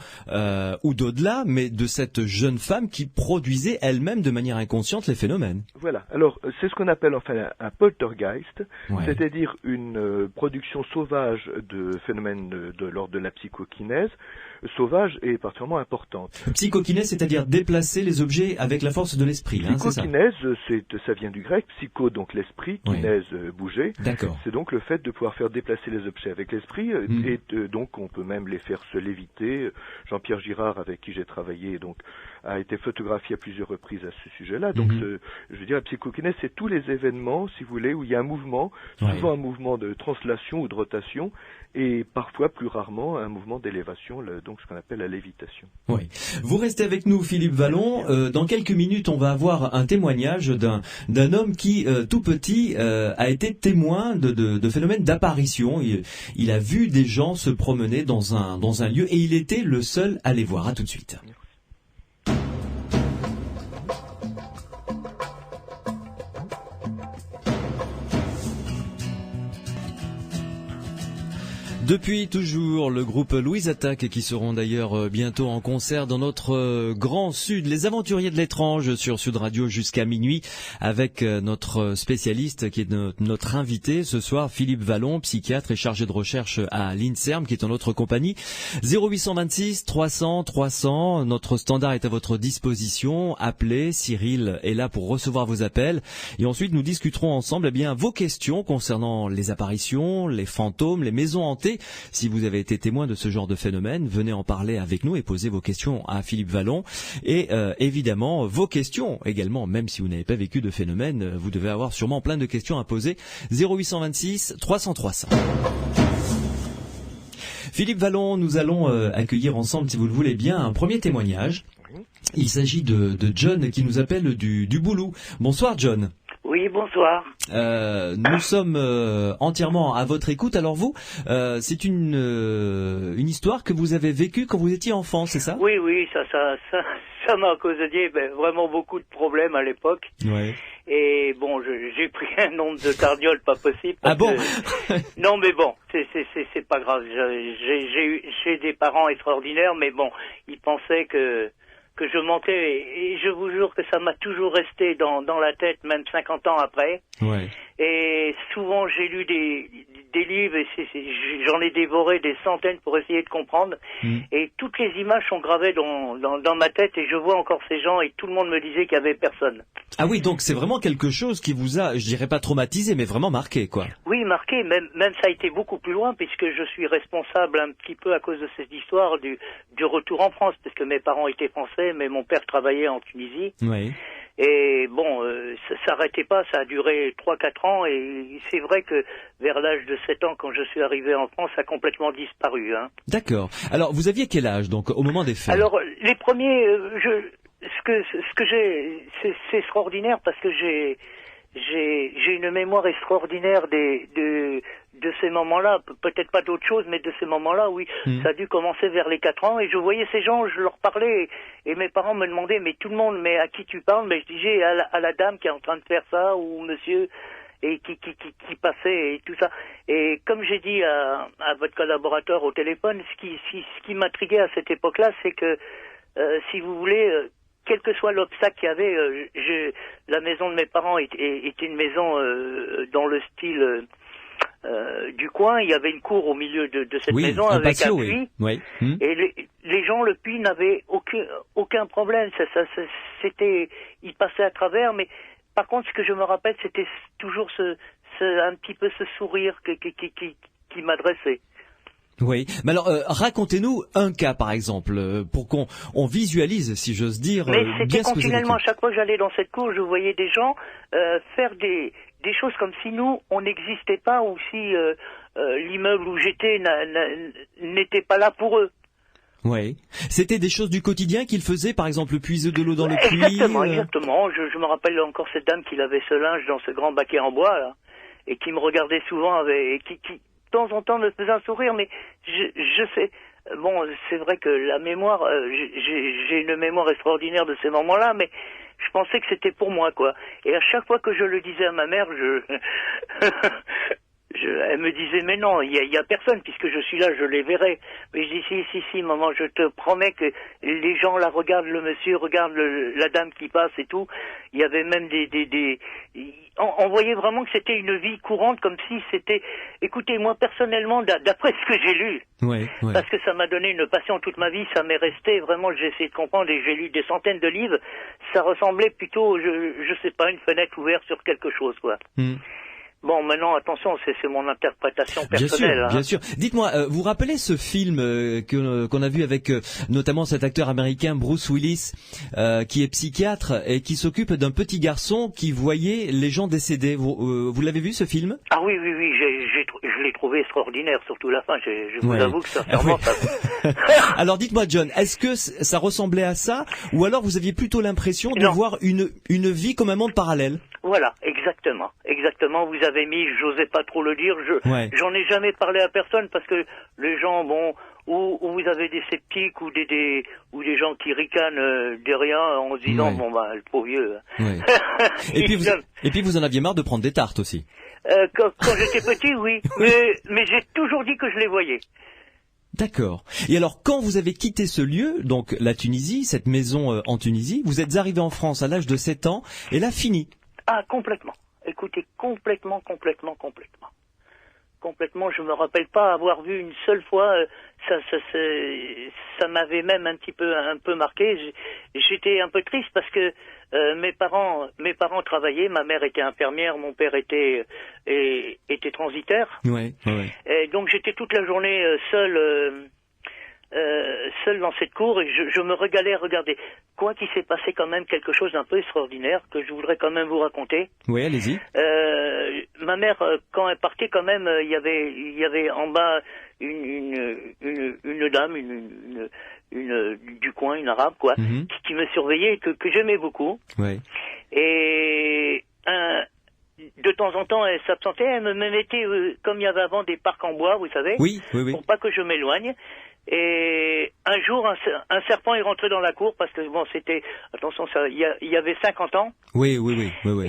ou d'au-delà, mais de cette jeune femme qui produisait elle-même de manière inconsciente les phénomènes. Voilà. Alors, c'est ce qu'on appelle un poltergeist, c'est-à-dire une production sauvage de phénomènes de l'ordre de la psychokinèse, sauvage et particulièrement importante. Psychokinèse, c'est-à-dire déplacer les les objets avec la force de l'esprit, hein, c'est ça? Psychokinèse, ça vient du grec, psycho, donc l'esprit, kinèse, bouger. D'accord. C'est donc le fait de pouvoir faire déplacer les objets avec l'esprit, donc on peut même les faire se léviter. Jean-Pierre Girard, avec qui j'ai travaillé, donc a été photographié à plusieurs reprises à ce sujet-là. Donc, je veux dire, la psychokinèse, c'est tous les événements, si vous voulez, où il y a un mouvement, souvent un mouvement de translation ou de rotation, et parfois, plus rarement, un mouvement d'élévation, donc ce qu'on appelle la lévitation. Oui. Vous restez avec nous, Philippe Vallon. Dans quelques minutes, on va avoir un témoignage d'un homme qui, tout petit, a été témoin de phénomènes d'apparition. Il a vu des gens se promener dans un lieu et il était le seul à les voir. À tout de suite. Depuis toujours, le groupe Louise Attaque, qui seront d'ailleurs bientôt en concert dans notre Grand Sud, les aventuriers de l'étrange sur Sud Radio jusqu'à minuit, avec notre spécialiste qui est notre invité ce soir, Philippe Vallon, psychiatre et chargé de recherche à l'INSERM, qui est en notre compagnie. 0826 300 300, notre standard est à votre disposition. Appelez, Cyril est là pour recevoir vos appels. Et ensuite, nous discuterons ensemble vos questions concernant les apparitions, les fantômes, les maisons hantées. Si vous avez été témoin de ce genre de phénomène, venez en parler avec nous et posez vos questions à Philippe Vallon. Et évidemment, vos questions également, même si vous n'avez pas vécu de phénomène, vous devez avoir sûrement plein de questions à poser. 0826 300 300. Philippe Vallon, nous allons accueillir ensemble, si vous le voulez bien, un premier témoignage. Il s'agit de John qui nous appelle du Boulou. Bonsoir John. Oui, bonsoir. Nous sommes entièrement à votre écoute. Alors vous, c'est une histoire que vous avez vécue quand vous étiez enfant, c'est ça? Oui, ça m'a causé vraiment beaucoup de problèmes à l'époque. Ouais. Et bon, j'ai pris un nombre de cardioles pas possible. Ah bon? Non, mais bon, c'est pas grave. J'ai des parents extraordinaires, mais bon, ils pensaient que je mentais, et je vous jure que ça m'a toujours resté dans la tête, même 50 ans après. Ouais. Et souvent j'ai lu des livres, et j'en ai dévoré des centaines pour essayer de comprendre. Et toutes les images sont gravées dans ma tête, et je vois encore ces gens, et tout le monde me disait qu'il y avait personne. Ah oui, donc c'est vraiment quelque chose qui vous a, je dirais pas traumatisé, mais vraiment marqué, quoi. Oui, marqué, même ça a été beaucoup plus loin, puisque je suis responsable un petit peu à cause de cette histoire du retour en France, parce que mes parents étaient français, mais mon père travaillait en Tunisie. Oui. Et bon, ça s'arrêtait pas, ça a duré 3-4 ans, et c'est vrai que vers l'âge de 7 ans, quand je suis arrivé en France, ça a complètement disparu. Hein. D'accord. Alors, vous aviez quel âge, donc, au moment des faits? Alors, les premiers, ce que j'ai, c'est extraordinaire, parce que j'ai une mémoire extraordinaire de ces moments-là, peut-être pas d'autres choses, mais de ces moments-là, oui, ça a dû commencer vers les 4 ans, et je voyais ces gens, je leur parlais, et mes parents me demandaient, mais tout le monde, mais à qui tu parles? Mais je disais à la dame qui est en train de faire ça, ou monsieur, et qui passait, et tout ça. Et comme j'ai dit à votre collaborateur au téléphone, ce qui m'intriguait à cette époque-là, c'est que, si vous voulez, quel que soit l'obstacle qu'il y avait, la maison de mes parents était une maison dans le style du coin. Il y avait une cour au milieu de cette maison avec patio, un puits. Oui. Et les gens, le puits n'avait aucun problème. C'était, ils passaient à travers. Mais par contre, ce que je me rappelle, c'était toujours un petit peu ce sourire qui m'adressait. Oui, mais alors racontez-nous un cas par exemple pour qu'on visualise, si j'ose dire. Mais c'était continuellement, à chaque fois que j'allais dans cette cour, je voyais des gens faire des choses comme si nous on n'existait pas, ou si l'immeuble où j'étais n'était pas là pour eux. Oui, c'était des choses du quotidien qu'ils faisaient, par exemple puiser de l'eau dans le puits. Exactement. Je me rappelle encore cette dame qui lavait ce linge dans ce grand baquet en bois là, et qui me regardait souvent et qui de temps en temps me faisait un sourire, mais je sais, bon, c'est vrai que la mémoire, j'ai une mémoire extraordinaire de ces moments-là, mais je pensais que c'était pour moi, quoi. Et à chaque fois que je le disais à ma mère, elle me disait, mais non, il y a personne, puisque je suis là, je les verrai. Mais je dis, si, maman, je te promets que les gens là regardent le monsieur, regardent la dame qui passe et tout. Il y avait même on voyait vraiment que c'était une vie courante, comme si c'était... Écoutez, moi personnellement, d'après ce que j'ai lu, Ouais, ouais. parce que ça m'a donné une passion toute ma vie, ça m'est resté, vraiment, j'ai essayé de comprendre et j'ai lu des centaines de livres, ça ressemblait plutôt, je sais pas, une fenêtre ouverte sur quelque chose, quoi. Bon, maintenant, attention, c'est mon interprétation personnelle. Bien sûr. Dites-moi, vous vous rappelez ce film qu'on a vu avec notamment cet acteur américain Bruce Willis, qui est psychiatre et qui s'occupe d'un petit garçon qui voyait les gens décédés. Vous l'avez vu ce film? Ah oui, je l'ai trouvé extraordinaire, surtout la fin. Je vous avoue que sincèrement, Alors dites-moi, John, est-ce que ça ressemblait à ça, ou alors vous aviez plutôt l'impression de voir une vie comme un monde parallèle? Voilà, exactement. Vous avez mis, j'osais pas trop le dire, j'en ai jamais parlé à personne parce que les gens, bon, ou vous avez des sceptiques ou des gens qui ricanent derrière en se disant bon bah le pauvre vieux. Ouais. et puis vous en aviez marre de prendre des tartes aussi. Quand j'étais petit, oui, mais j'ai toujours dit que je les voyais. D'accord. Et alors, quand vous avez quitté ce lieu, donc la Tunisie, cette maison en Tunisie, vous êtes arrivé en France à l'âge de 7 ans, et là, fini. Ah, complètement. Écoutez, complètement. Je me rappelle pas avoir vu une seule fois. Ça m'avait même un peu marqué. J'étais un peu triste parce que mes parents travaillaient. Ma mère était infirmière, mon père était transitaire. Ouais. Et donc j'étais toute la journée seul dans cette cour et je me régalais à regarder. Quoi qu'il s'est passé quand même quelque chose d'un peu extraordinaire que je voudrais quand même vous raconter. Oui, allez-y. Ma mère, quand elle partait quand même, il y avait en bas une dame, du coin, une arabe quoi, qui me surveillait et que j'aimais beaucoup. Ouais. Et de temps en temps, elle s'absentait, elle me mettait comme il y avait avant des parcs en bois, vous savez, oui. pour pas que je m'éloigne. Et un jour, un serpent est rentré dans la cour parce que bon, c'était, attention, il y avait 50 ans. Oui.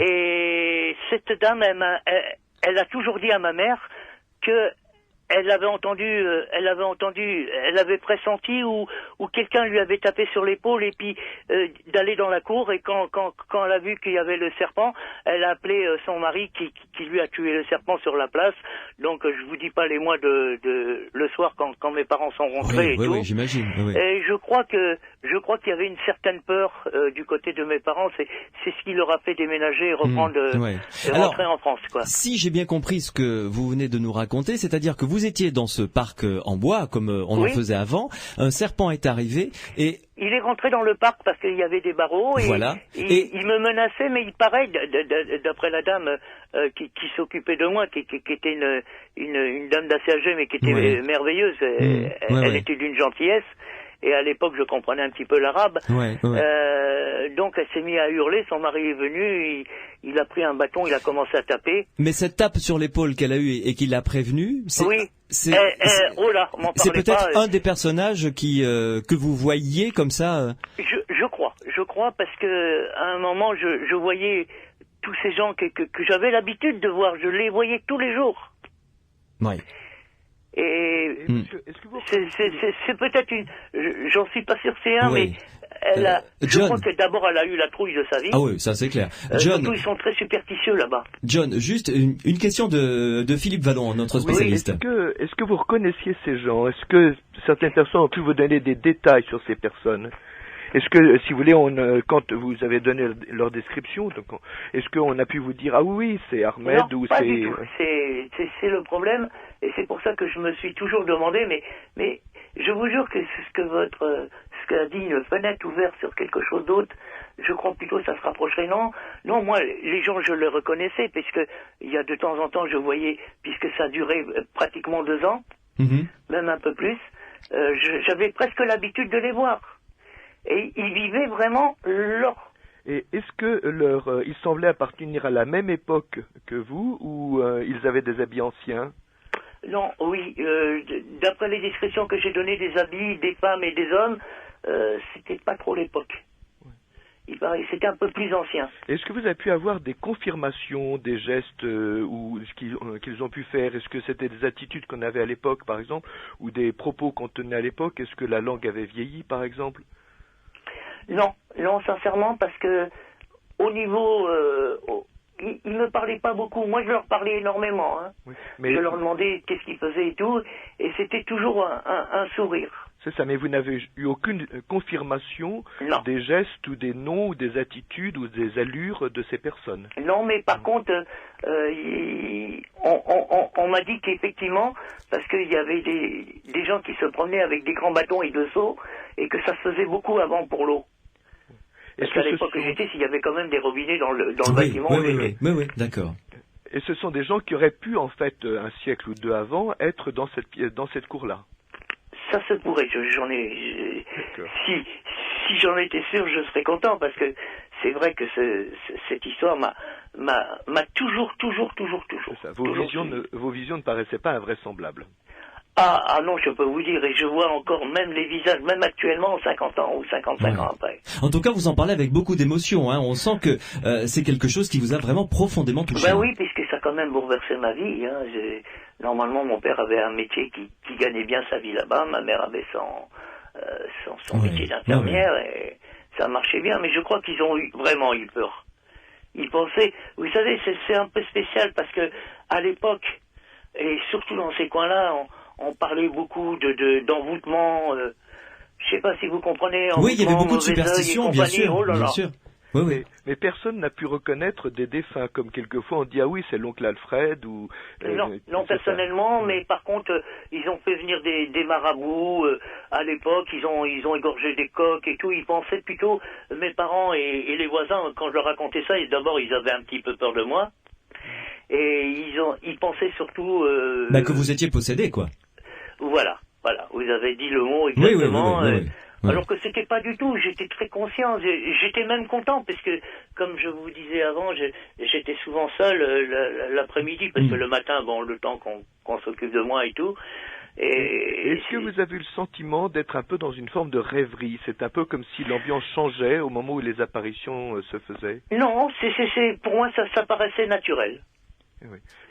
Et cette dame, elle a toujours dit à ma mère que elle avait pressenti ou quelqu'un lui avait tapé sur l'épaule et puis d'aller dans la cour et quand elle a vu qu'il y avait le serpent, elle a appelé son mari qui lui a tué le serpent sur la place. Donc je vous dis pas les mois de le soir quand mes parents sont rentrés tout. Oui, j'imagine. Oui. Et je crois qu'il y avait une certaine peur du côté de mes parents. C'est ce qui leur a fait déménager et reprendre et rentrer en France quoi. Si j'ai bien compris ce que vous venez de nous raconter, c'est-à-dire que vous étiez dans ce parc en bois comme on en faisait avant, un serpent est arrivé et il est rentré dans le parc parce qu'il y avait des barreaux et, voilà. Il me menaçait, mais il paraît, d'après la dame qui s'occupait de moi, qui était une dame d'assez âgée, mais qui était merveilleuse, elle était d'une gentillesse. Et à l'époque, je comprenais un petit peu l'arabe. Donc, elle s'est mise à hurler. Son mari est venu. Il a pris un bâton. Il a commencé à taper. Mais cette tape sur l'épaule qu'elle a eue et qu'il l'a prévenue, c'est peut-être un des personnages que vous voyiez comme ça. Je crois parce que à un moment, je voyais tous ces gens que j'avais l'habitude de voir. Je les voyais tous les jours. Oui. Et c'est peut-être j'en suis pas sûr c'est mais je crois que d'abord elle a eu la trouille de sa vie. Ah oui, ça c'est clair. John, surtout ils sont très superstitieux là-bas. John, juste une question de Philippe Vallon, notre spécialiste. Est-ce que vous reconnaissiez ces gens? Est-ce que certaines personnes ont pu vous donner des détails sur ces personnes? Est-ce que, si vous voulez, quand vous avez donné leur description, est-ce qu'on a pu vous dire ah oui, c'est Ahmed non, ou pas c'est du tout. C'est le problème et c'est pour ça que je me suis toujours demandé mais je vous jure que c'est ce qu'a dit une fenêtre ouverte sur quelque chose d'autre. Je crois plutôt que ça se rapprocherait. Non, moi les gens je les reconnaissais puisque il y a de temps en temps je voyais puisque ça durait pratiquement 2 ans, même un peu plus. J'avais presque l'habitude de les voir. Et ils vivaient vraiment leur... Et est-ce que ils semblaient appartenir à la même époque que vous ou ils avaient des habits anciens? Non, oui. D'après les descriptions que j'ai données des habits des femmes et des hommes, c'était pas trop l'époque. C'était un peu plus ancien. Est-ce que vous avez pu avoir des confirmations des gestes ou qu'ils ont pu faire? Est-ce que c'était des attitudes qu'on avait à l'époque, par exemple, ou des propos qu'on tenait à l'époque? Est-ce que la langue avait vieilli, par exemple? Non, sincèrement, parce que au niveau ils me parlaient pas beaucoup. Moi, je leur parlais énormément. Hein. Oui, mais je leur demandais qu'est-ce qu'ils faisaient et tout, et c'était toujours un sourire. c'est ça, mais vous n'avez eu aucune confirmation Non. des gestes ou des noms ou des attitudes ou des allures de ces personnes. Non, mais par contre, on m'a dit qu'effectivement, parce qu'il y avait des gens qui se promenaient avec des grands bâtons et de seaux, et que ça se faisait beaucoup avant pour l'eau. Parce Est-ce qu'à que ce l'époque où sont- j'étais, il y avait quand même des robinets dans le Oui, bâtiment où oui, j'étais. oui, d'accord. Et ce sont des gens qui auraient pu, en fait, un siècle ou deux avant, être dans cette cour-là. Ça se pourrait, D'accord. si j'en étais sûr, je serais content, parce que c'est vrai que cette histoire m'a toujours. C'est ça. Vos visions ne paraissaient pas invraisemblables. Ah non, je peux vous dire, et je vois encore même les visages, même actuellement, 50 ans ou 55 ans après. En tout cas, vous en parlez avec beaucoup d'émotion. Hein. On sent que c'est quelque chose qui vous a vraiment profondément touché. Ben oui, puisque ça a quand même bouleversé ma vie. Hein. Normalement, mon père avait un métier qui gagnait bien sa vie là-bas. Ma mère avait son métier d'infirmière et ça marchait bien. Mais je crois qu'ils ont vraiment eu peur. Ils pensaient... Vous savez, c'est un peu spécial parce que à l'époque, et surtout dans ces coins-là, on parlait beaucoup d'envoûtement. Je sais pas si vous comprenez. Oui, il y avait beaucoup de mauvais œil et superstitions, bien compagnie. sûr. Oh là Bien là. sûr. Oui, oui. Mais personne n'a pu reconnaître des défunts, comme quelquefois on dit, ah oui, c'est l'oncle Alfred, ou... Non, c'est personnellement, ça. mais par contre, ils ont fait venir des marabouts, à l'époque, ils ont égorgé des coqs et tout, ils pensaient plutôt, mes parents et les voisins, quand je leur racontais ça, d'abord ils avaient un petit peu peur de moi, et ils pensaient surtout... Que vous étiez possédé, quoi. Voilà, vous avez dit le mot exactement. Oui. Alors que c'était pas du tout, j'étais très conscient, j'étais même content, parce que, comme je vous disais avant, j'étais souvent seul l'après-midi, parce que le matin, bon, le temps qu'on s'occupe de moi et tout. Est-ce que vous avez eu le sentiment d'être un peu dans une forme de rêverie? C'est un peu comme si l'ambiance changeait au moment où les apparitions se faisaient? Non, pour moi, ça paraissait naturel.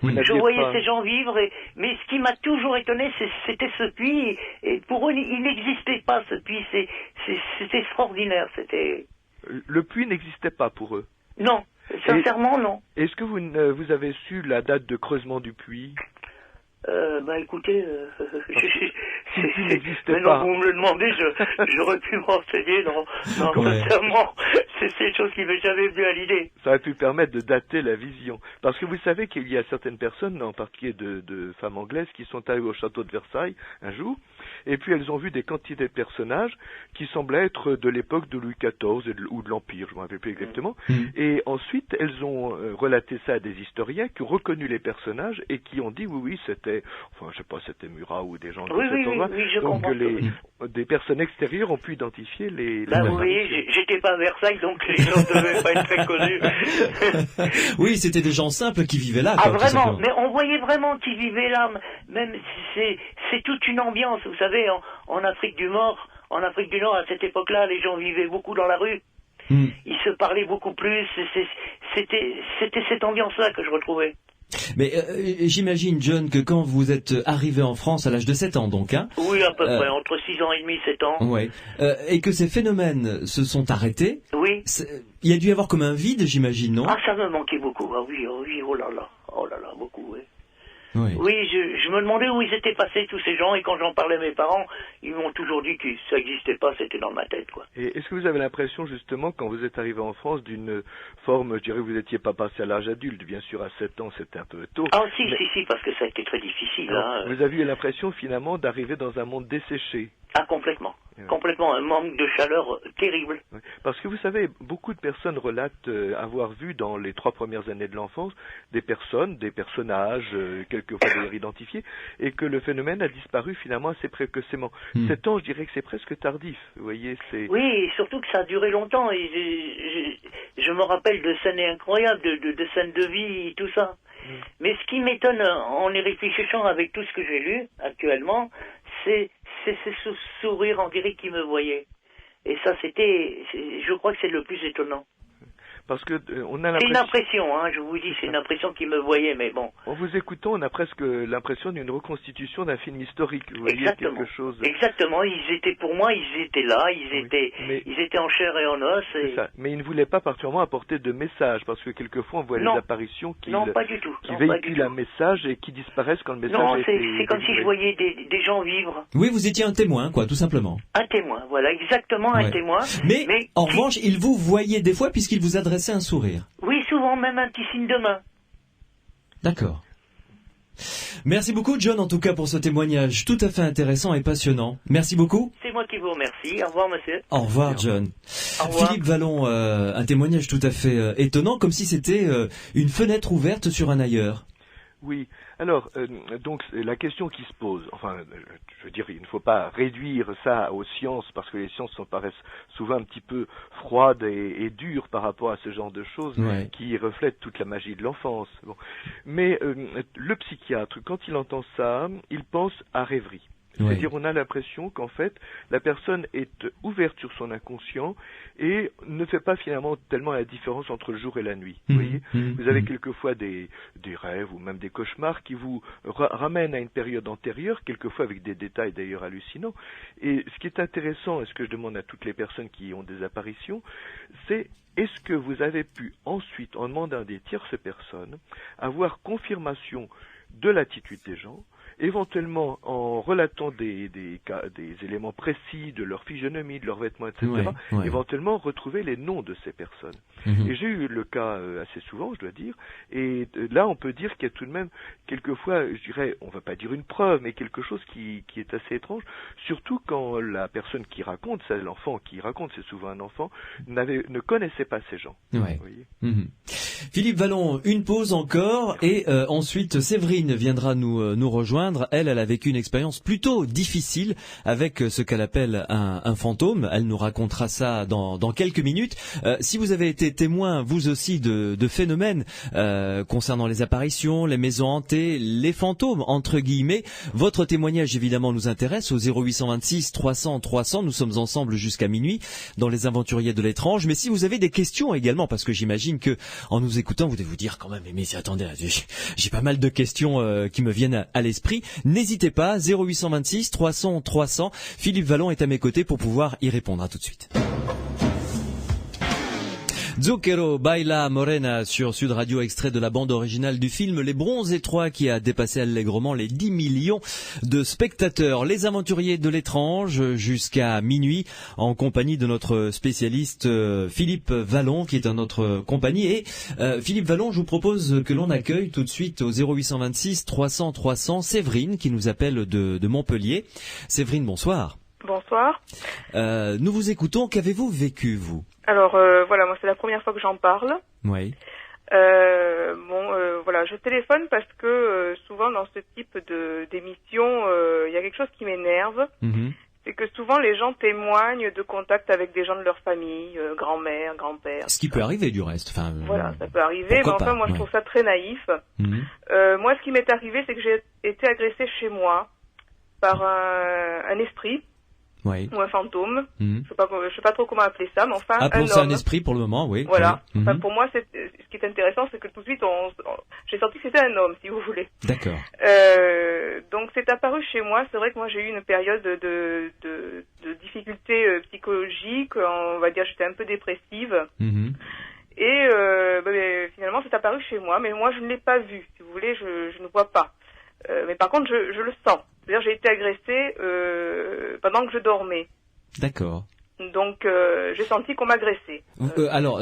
Oui. Je voyais ces gens vivre, mais ce qui m'a toujours étonné, c'était ce puits, et pour eux, il n'existait pas ce puits, c'était extraordinaire, c'était... Le puits n'existait pas pour eux? Non, sincèrement, non. Est-ce que vous avez su la date de creusement du puits? Écoutez, Si le puits n'existait maintenant pas... vous me le demandez, j'aurais pu me renseigner, non, sincèrement, c'est des choses qui m'est jamais venues à l'idée. Ça a pu permettre de dater la vision. Parce que vous savez qu'il y a certaines personnes, en particulier de femmes anglaises, qui sont allées au château de Versailles un jour, et puis elles ont vu des quantités de personnages qui semblaient être de l'époque de Louis XIV ou de l'Empire, je ne me rappelle plus exactement. Et ensuite, elles ont relaté ça à des historiens qui ont reconnu les personnages et qui ont dit oui, c'était, enfin je sais pas, c'était Murat ou des gens de cet endroit. Oui, je donc comprends. des personnes extérieures ont pu identifier les Vous voyez, j'étais pas à Versailles, donc les gens ne devaient pas être très connus. Oui, c'était des gens simples qui vivaient là. Ah quoi, vraiment, mais on voyait vraiment qu'ils vivaient là, même c'est toute une ambiance, vous savez, en Afrique du Nord, à cette époque-là, les gens vivaient beaucoup dans la rue. Ils se parlaient beaucoup plus, c'était cette ambiance-là que je retrouvais. Mais j'imagine, John, que quand vous êtes arrivé en France à l'âge de 7 ans, donc, hein, oui, à peu près, entre 6 ans et demi, 7 ans. Ouais. Et que ces phénomènes se sont arrêtés, Oui. il y a dû y avoir comme un vide, j'imagine, non? Ah, ça me manquait beaucoup, ah oui, oh là là, beaucoup, oui. Oui. Oui, je me demandais où ils étaient passés tous ces gens, et quand j'en parlais à mes parents, ils m'ont toujours dit que ça n'existait pas, c'était dans ma tête, quoi. Et est-ce que vous avez l'impression, justement, quand vous êtes arrivé en France, d'une forme, je dirais, vous n'étiez pas passé à l'âge adulte, bien sûr, à 7 ans, c'était un peu tôt. Ah si, parce que ça a été très difficile. Alors, vous avez eu l'impression, finalement, d'arriver dans un monde desséché. Ah, complètement. Complètement, un manque de chaleur terrible. Oui. Parce que vous savez, beaucoup de personnes relatent avoir vu dans les 3 premières années de l'enfance des personnages, quelquefois d'ailleurs identifiés, et que le phénomène a disparu finalement assez précocement. 7 ans, je dirais que c'est presque tardif. Vous voyez, c'est... Oui, et surtout que ça a duré longtemps. Et je me rappelle de scènes incroyables, de scènes de vie et tout ça. Mais ce qui m'étonne en y réfléchissant avec tout ce que j'ai lu actuellement, c'est ce sourire en direct qui me voyait. Et ça, je crois que c'est le plus étonnant. parce que on a C'est une l'impression... impression, hein, je vous dis, c'est une impression qu'ils me voyaient, mais bon. En vous écoutant, on a presque l'impression d'une reconstitution d'un film historique. Vous voyez quelque chose. Exactement, ils étaient pour moi, ils étaient là, ils étaient en chair et en os. C'est ça. Mais ils ne voulaient pas particulièrement apporter de message, parce que quelquefois on voit les apparitions qui véhiculent un message et qui disparaissent quand le message non, est c'est comme si je voyais des gens vivre. Oui, vous étiez un témoin, quoi, tout simplement. Un témoin, voilà, exactement un témoin. Mais en revanche, il vous voyait des fois puisqu'il vous adressait un sourire. Oui, souvent, même un petit signe de main. D'accord. Merci beaucoup, John, en tout cas, pour ce témoignage tout à fait intéressant et passionnant. Merci beaucoup. C'est moi qui vous remercie. Au revoir, monsieur. Au revoir, John. Au revoir. Philippe Vallon, un témoignage tout à fait étonnant, comme si c'était une fenêtre ouverte sur un ailleurs. Oui. Alors, donc, la question qui se pose, enfin, je veux dire, il ne faut pas réduire ça aux sciences, parce que les sciences paraissent souvent un petit peu froides et dures par rapport à ce genre de choses qui reflètent toute la magie de l'enfance. Bon. Mais le psychiatre, quand il entend ça, il pense à rêverie. C'est-à-dire, on a l'impression qu'en fait, la personne est ouverte sur son inconscient et ne fait pas finalement tellement la différence entre le jour et la nuit. Vous voyez, vous avez quelquefois des rêves ou même des cauchemars qui vous ramènent à une période antérieure, quelquefois avec des détails d'ailleurs hallucinants. Et ce qui est intéressant, et ce que je demande à toutes les personnes qui ont des apparitions, c'est est-ce que vous avez pu ensuite, en demandant à des tierces personnes, avoir confirmation de l'attitude des gens, éventuellement en relatant des éléments précis de leur physionomie, de leurs vêtements, etc., éventuellement retrouver les noms de ces personnes. Et j'ai eu le cas assez souvent, je dois dire, et là on peut dire qu'il y a tout de même quelquefois, je dirais, on ne va pas dire une preuve, mais quelque chose qui est assez étrange, surtout quand la personne qui raconte, c'est l'enfant qui raconte, c'est souvent un enfant, ne connaissait pas ces gens. Vous voyez. Philippe Vallon, une pause encore, et ensuite Séverine viendra nous rejoindre. Elle a vécu une expérience plutôt difficile avec ce qu'elle appelle un fantôme. Elle nous racontera ça dans quelques minutes. Si vous avez été témoin, vous aussi, de phénomènes concernant les apparitions, les maisons hantées, les fantômes, entre guillemets, votre témoignage évidemment nous intéresse au 0826 300 300. Nous sommes ensemble jusqu'à minuit dans les Aventuriers de l'étrange. Mais si vous avez des questions également, parce que j'imagine que en nous écoutant, vous devez vous dire quand même, mais attendez, j'ai pas mal de questions qui me viennent à l'esprit. N'hésitez pas, 0826 300 300. Philippe Vallon est à mes côtés pour pouvoir y répondre. À tout de suite. Zucchero Baila Morena sur Sud Radio, extrait de la bande originale du film Les Bronzés 3 qui a dépassé allègrement les 10 millions de spectateurs. Les Aventuriers de l'étrange jusqu'à minuit en compagnie de notre spécialiste Philippe Vallon qui est dans notre compagnie. Et Philippe Vallon, je vous propose que l'on accueille tout de suite au 0826 300 300 Séverine qui nous appelle de Montpellier. Séverine, bonsoir. Bonsoir. Nous vous écoutons. Qu'avez-vous vécu, vous ? Alors, voilà, moi c'est la première fois que j'en parle. Oui. Voilà, je téléphone parce que souvent dans ce type d'émission, il y a quelque chose qui m'énerve. C'est que souvent les gens témoignent de contact avec des gens de leur famille, grand-mère, grand-père. Ce qui peut arriver du reste. Enfin, voilà, ça peut arriver, mais enfin moi je trouve ça très naïf. Moi ce qui m'est arrivé, c'est que j'ai été agressée chez moi par un esprit. Ou un fantôme, je sais pas trop comment appeler ça, mais enfin appelons un ça homme. un esprit pour le moment, oui. Voilà. Enfin, pour moi, ce qui est intéressant, c'est que tout de suite, j'ai senti que c'était un homme, si vous voulez. D'accord. Donc c'est apparu chez moi. C'est vrai que moi j'ai eu une période de difficultés psychologiques. On va dire, j'étais un peu dépressive. Et finalement, c'est apparu chez moi, mais moi je ne l'ai pas vu. Si vous voulez, je ne vois pas. Mais par contre, je le sens. C'est-à-dire, j'ai été agressée pendant que je dormais. D'accord. Donc, j'ai senti qu'on m'agressait. Alors,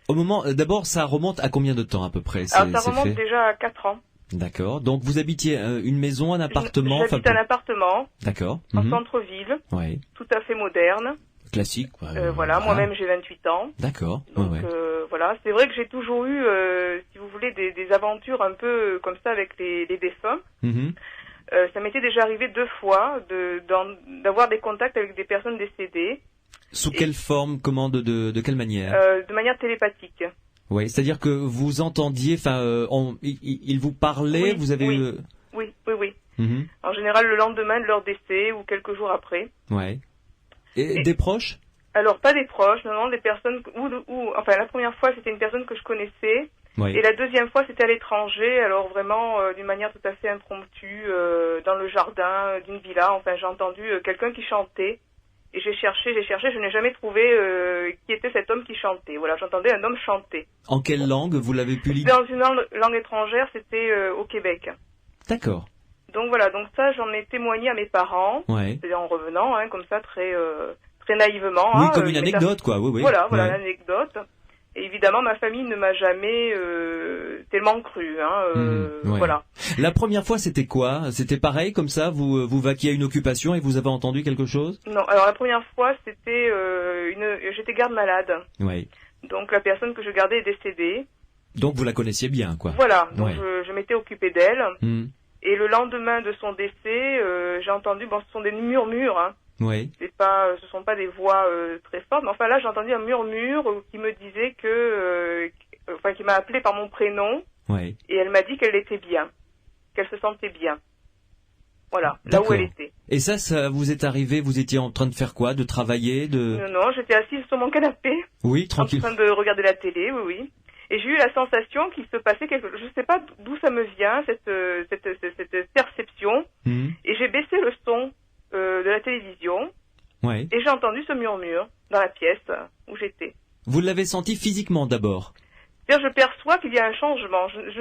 au moment, d'abord, ça remonte à combien de temps à peu près? Alors, ça remonte déjà à 4 ans. D'accord. Donc, vous habitiez une maison, un appartement? J'habite un appartement. D'accord. En centre-ville. Oui. Tout à fait moderne. Classique. Voilà, moi-même j'ai 28 ans. D'accord. Donc voilà, c'est vrai que j'ai toujours eu, si vous voulez, des aventures un peu comme ça avec les défunts. Ça m'était déjà arrivé 2 fois d'avoir des contacts avec des personnes décédées. Sous quelle forme, comment, de quelle manière? De manière télépathique. Oui, c'est-à-dire que vous entendiez, enfin, il vous parlait, vous avez... Oui. En général, le lendemain de leur décès ou quelques jours après. Ouais. Et des proches? Alors, pas des proches, non, des personnes enfin, la première fois, c'était une personne que je connaissais. Oui. Et la deuxième fois, c'était à l'étranger, alors vraiment d'une manière tout à fait impromptue, dans le jardin d'une villa. Enfin, j'ai entendu quelqu'un qui chantait. Et j'ai cherché, je n'ai jamais trouvé qui était cet homme qui chantait. Voilà, j'entendais un homme chanter. En quelle langue vous l'avez pu lire? Dans une langue étrangère, c'était au Québec. D'accord. Donc voilà, donc ça, j'en ai témoigné à mes parents. Ouais. C'est en revenant, comme ça, très naïvement. Oui, comme une anecdote, quoi. Oui, oui. Voilà, ouais. l'anecdote. Et évidemment, ma famille ne m'a jamais tellement cru. Ouais. Voilà. La première fois, c'était quoi? C'était pareil, comme ça, vous vaquiez à une occupation et vous avez entendu quelque chose? Non, alors la première fois, c'était j'étais garde malade. Oui. Donc la personne que je gardais est décédée. Donc vous la connaissiez bien, quoi. Voilà, donc Ouais. je m'étais occupée d'elle. Et Et le lendemain de son décès, j'ai entendu, ce sont des murmures, oui. ce sont pas des voix très fortes, mais enfin là j'ai entendu un murmure qui me disait qui m'a appelé par mon prénom, Oui. et elle m'a dit qu'elle était bien, qu'elle se sentait bien. Voilà, là D'accord. où elle était. Et ça vous est arrivé, vous étiez en train de faire quoi? De travailler, Non, j'étais assise sur mon canapé, Oui, tranquille. en train de regarder la télé, oui. Et j'ai eu la sensation qu'il se passait quelque chose. Je ne sais pas d'où ça me vient, cette perception. Et j'ai baissé le son de la télévision. Ouais. Et j'ai entendu ce murmure dans la pièce où j'étais. Vous l'avez senti physiquement d'abord? C'est-à-dire, je perçois qu'il y a un changement. Je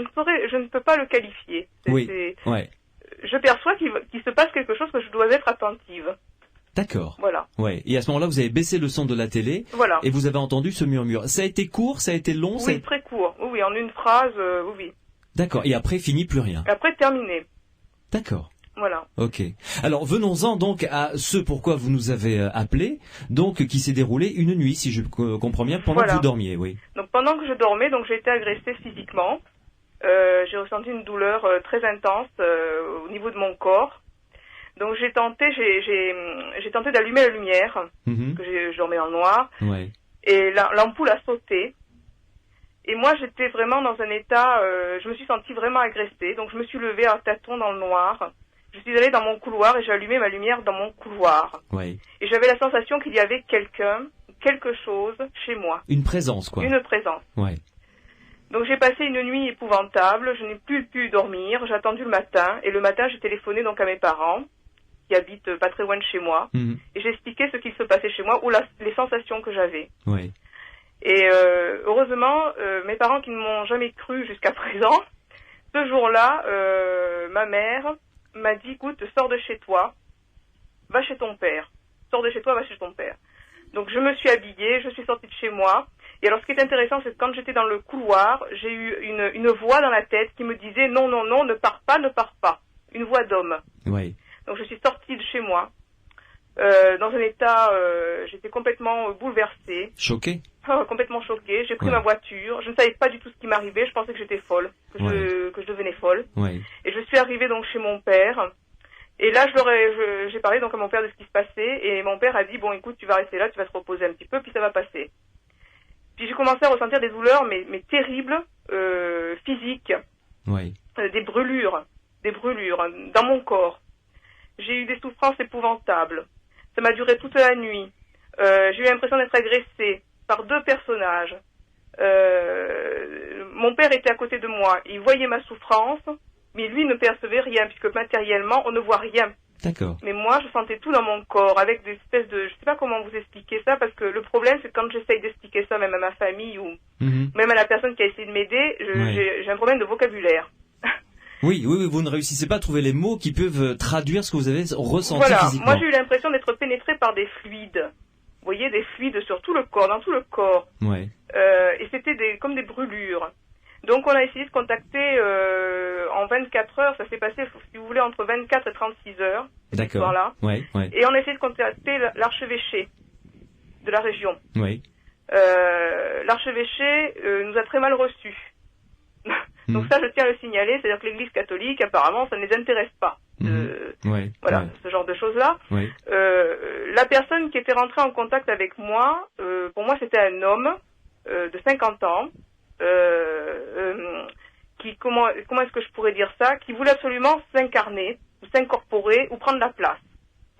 ne peux pas le qualifier. Ouais. Je perçois qu'il se passe quelque chose, que je dois être attentive. D'accord. Voilà. Ouais. Et à ce moment-là, vous avez baissé le son de la télé. Voilà. Et vous avez entendu ce murmure. Ça a été court, ça a été long? Oui, très court. Oui, en une phrase, oui. D'accord. Et après, fini, plus rien. Après, terminé. D'accord. Voilà. Ok. Alors venons-en donc à ce pourquoi vous nous avez appelé, donc qui s'est déroulé une nuit, si je comprends bien, pendant que vous dormiez, oui. Donc pendant que je dormais, j'ai été agressée physiquement. J'ai ressenti une douleur très intense au niveau de mon corps. Donc j'ai tenté d'allumer la lumière, que je dormais en noir, et l'ampoule a sauté. Et moi j'étais vraiment dans un état, je me suis sentie vraiment agressée, donc je me suis levée à tâtons dans le noir. Je suis allée dans mon couloir et j'ai allumé ma lumière dans mon couloir. Oui. Et j'avais la sensation qu'il y avait quelque chose chez moi. Une présence, quoi. Une présence. Ouais. Donc j'ai passé une nuit épouvantable, je n'ai plus pu dormir, j'ai attendu le matin, et le matin j'ai téléphoné donc à mes parents, qui habitent pas très loin de chez moi, et j'ai expliqué ce qui se passait chez moi, ou les sensations que j'avais. Oui. Et heureusement, mes parents qui ne m'ont jamais cru jusqu'à présent, ce jour-là, ma mère m'a dit, écoute, sors de chez toi, va chez ton père. Sors de chez toi, va chez ton père. Donc je me suis habillée, je suis sortie de chez moi. Et alors ce qui est intéressant, c'est que quand j'étais dans le couloir, j'ai eu une voix dans la tête qui me disait non, non, non, ne pars pas, ne pars pas. Une voix d'homme. Oui. Donc je suis sortie de chez moi, dans un état, j'étais complètement bouleversée. Choquée? Complètement choquée. J'ai pris ma voiture. Je ne savais pas du tout ce qui m'arrivait. Je pensais que j'étais folle, que je devenais folle. Oui. Et je suis arrivée donc chez mon père. Et là, j'ai parlé donc à mon père de ce qui se passait. Et mon père a dit, bon, écoute, tu vas rester là, tu vas te reposer un petit peu, puis ça va passer. Puis j'ai commencé à ressentir des douleurs, mais terribles, physiques. Oui. Des brûlures dans mon corps. J'ai eu des souffrances épouvantables. Ça m'a duré toute la nuit. J'ai eu l'impression d'être agressée par deux personnages. Mon père était à côté de moi. Il voyait ma souffrance, mais lui ne percevait rien, puisque matériellement, on ne voit rien. D'accord. Mais moi, je sentais tout dans mon corps, avec des espèces de... Je sais pas comment vous expliquer ça, parce que le problème, c'est que quand j'essaye d'expliquer ça, même à ma famille, ou même à la personne qui a essayé de m'aider, j'ai un problème de vocabulaire. Oui, vous ne réussissez pas à trouver les mots qui peuvent traduire ce que vous avez ressenti voilà. physiquement. Moi j'ai eu l'impression d'être pénétrée par des fluides. Vous voyez, des fluides sur tout le corps, dans tout le corps. Ouais. Et c'était comme des brûlures. Donc on a essayé de contacter en 24 heures, ça s'est passé, si vous voulez, entre 24 et 36 heures, cette histoire-là. Ouais. Et on a essayé de contacter l'archevêché de la région. Oui. L'archevêché nous a très mal reçus. Donc ça, je tiens à le signaler, c'est-à-dire que l'Église catholique, apparemment, ça ne les intéresse pas. Ce genre de choses-là. La personne qui était rentrée en contact avec moi, pour moi, c'était un homme de 50 ans, qui, comment est-ce que je pourrais dire ça, qui voulait absolument s'incarner, ou s'incorporer, ou prendre la place.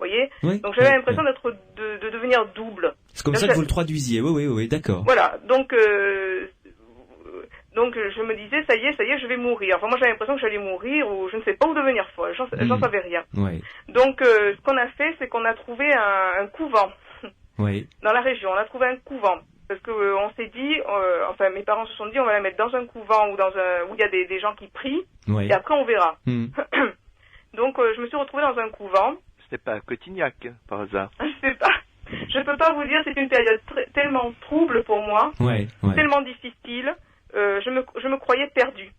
voyez. Oui, donc j'avais oui, l'impression de devenir double. C'est comme ça que vous le traduisiez. Oui, d'accord. Voilà, donc je me disais, ça y est, je vais mourir. Enfin, moi j'avais l'impression que j'allais mourir ou je ne sais pas où devenir folle, j'en savais rien. Oui. Donc ce qu'on a fait, c'est qu'on a trouvé un couvent dans la région. On a trouvé un couvent parce que on s'est dit, enfin mes parents se sont dit, on va la mettre dans un couvent ou où il y a des gens qui prient et après on verra. Donc je me suis retrouvée dans un couvent. C'était pas à Cotignac, par hasard. Je sais pas. Je peux pas vous dire, c'est une période tellement trouble pour moi, tellement difficile. Je me croyais perdue.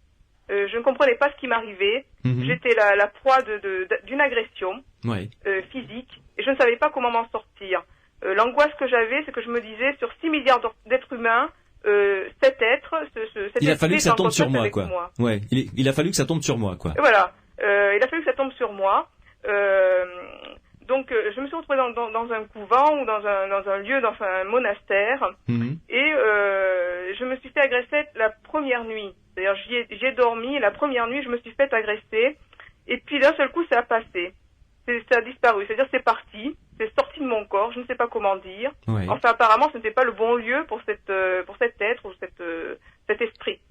Je ne comprenais pas ce qui m'arrivait. J'étais la proie d'une agression physique et je ne savais pas comment m'en sortir. L'angoisse que j'avais, c'est que je me disais, sur 6 milliards d'êtres humains, cet être, il a fallu que ça tombe sur moi, quoi. Ouais, il a fallu que ça tombe sur moi, quoi. Et voilà. Il a fallu que ça tombe sur moi. Donc, je me suis retrouvée dans un couvent ou dans un lieu, dans un monastère. Et je me suis fait agresser la première nuit. D'ailleurs, j'y ai dormi. Et la première nuit, je me suis fait agresser. Et puis, d'un seul coup, ça a passé. Ça a disparu. C'est-à-dire, c'est parti. C'est sorti de mon corps. Je ne sais pas comment dire. Enfin, apparemment, ce n'était pas le bon lieu pour cet être ou cet esprit.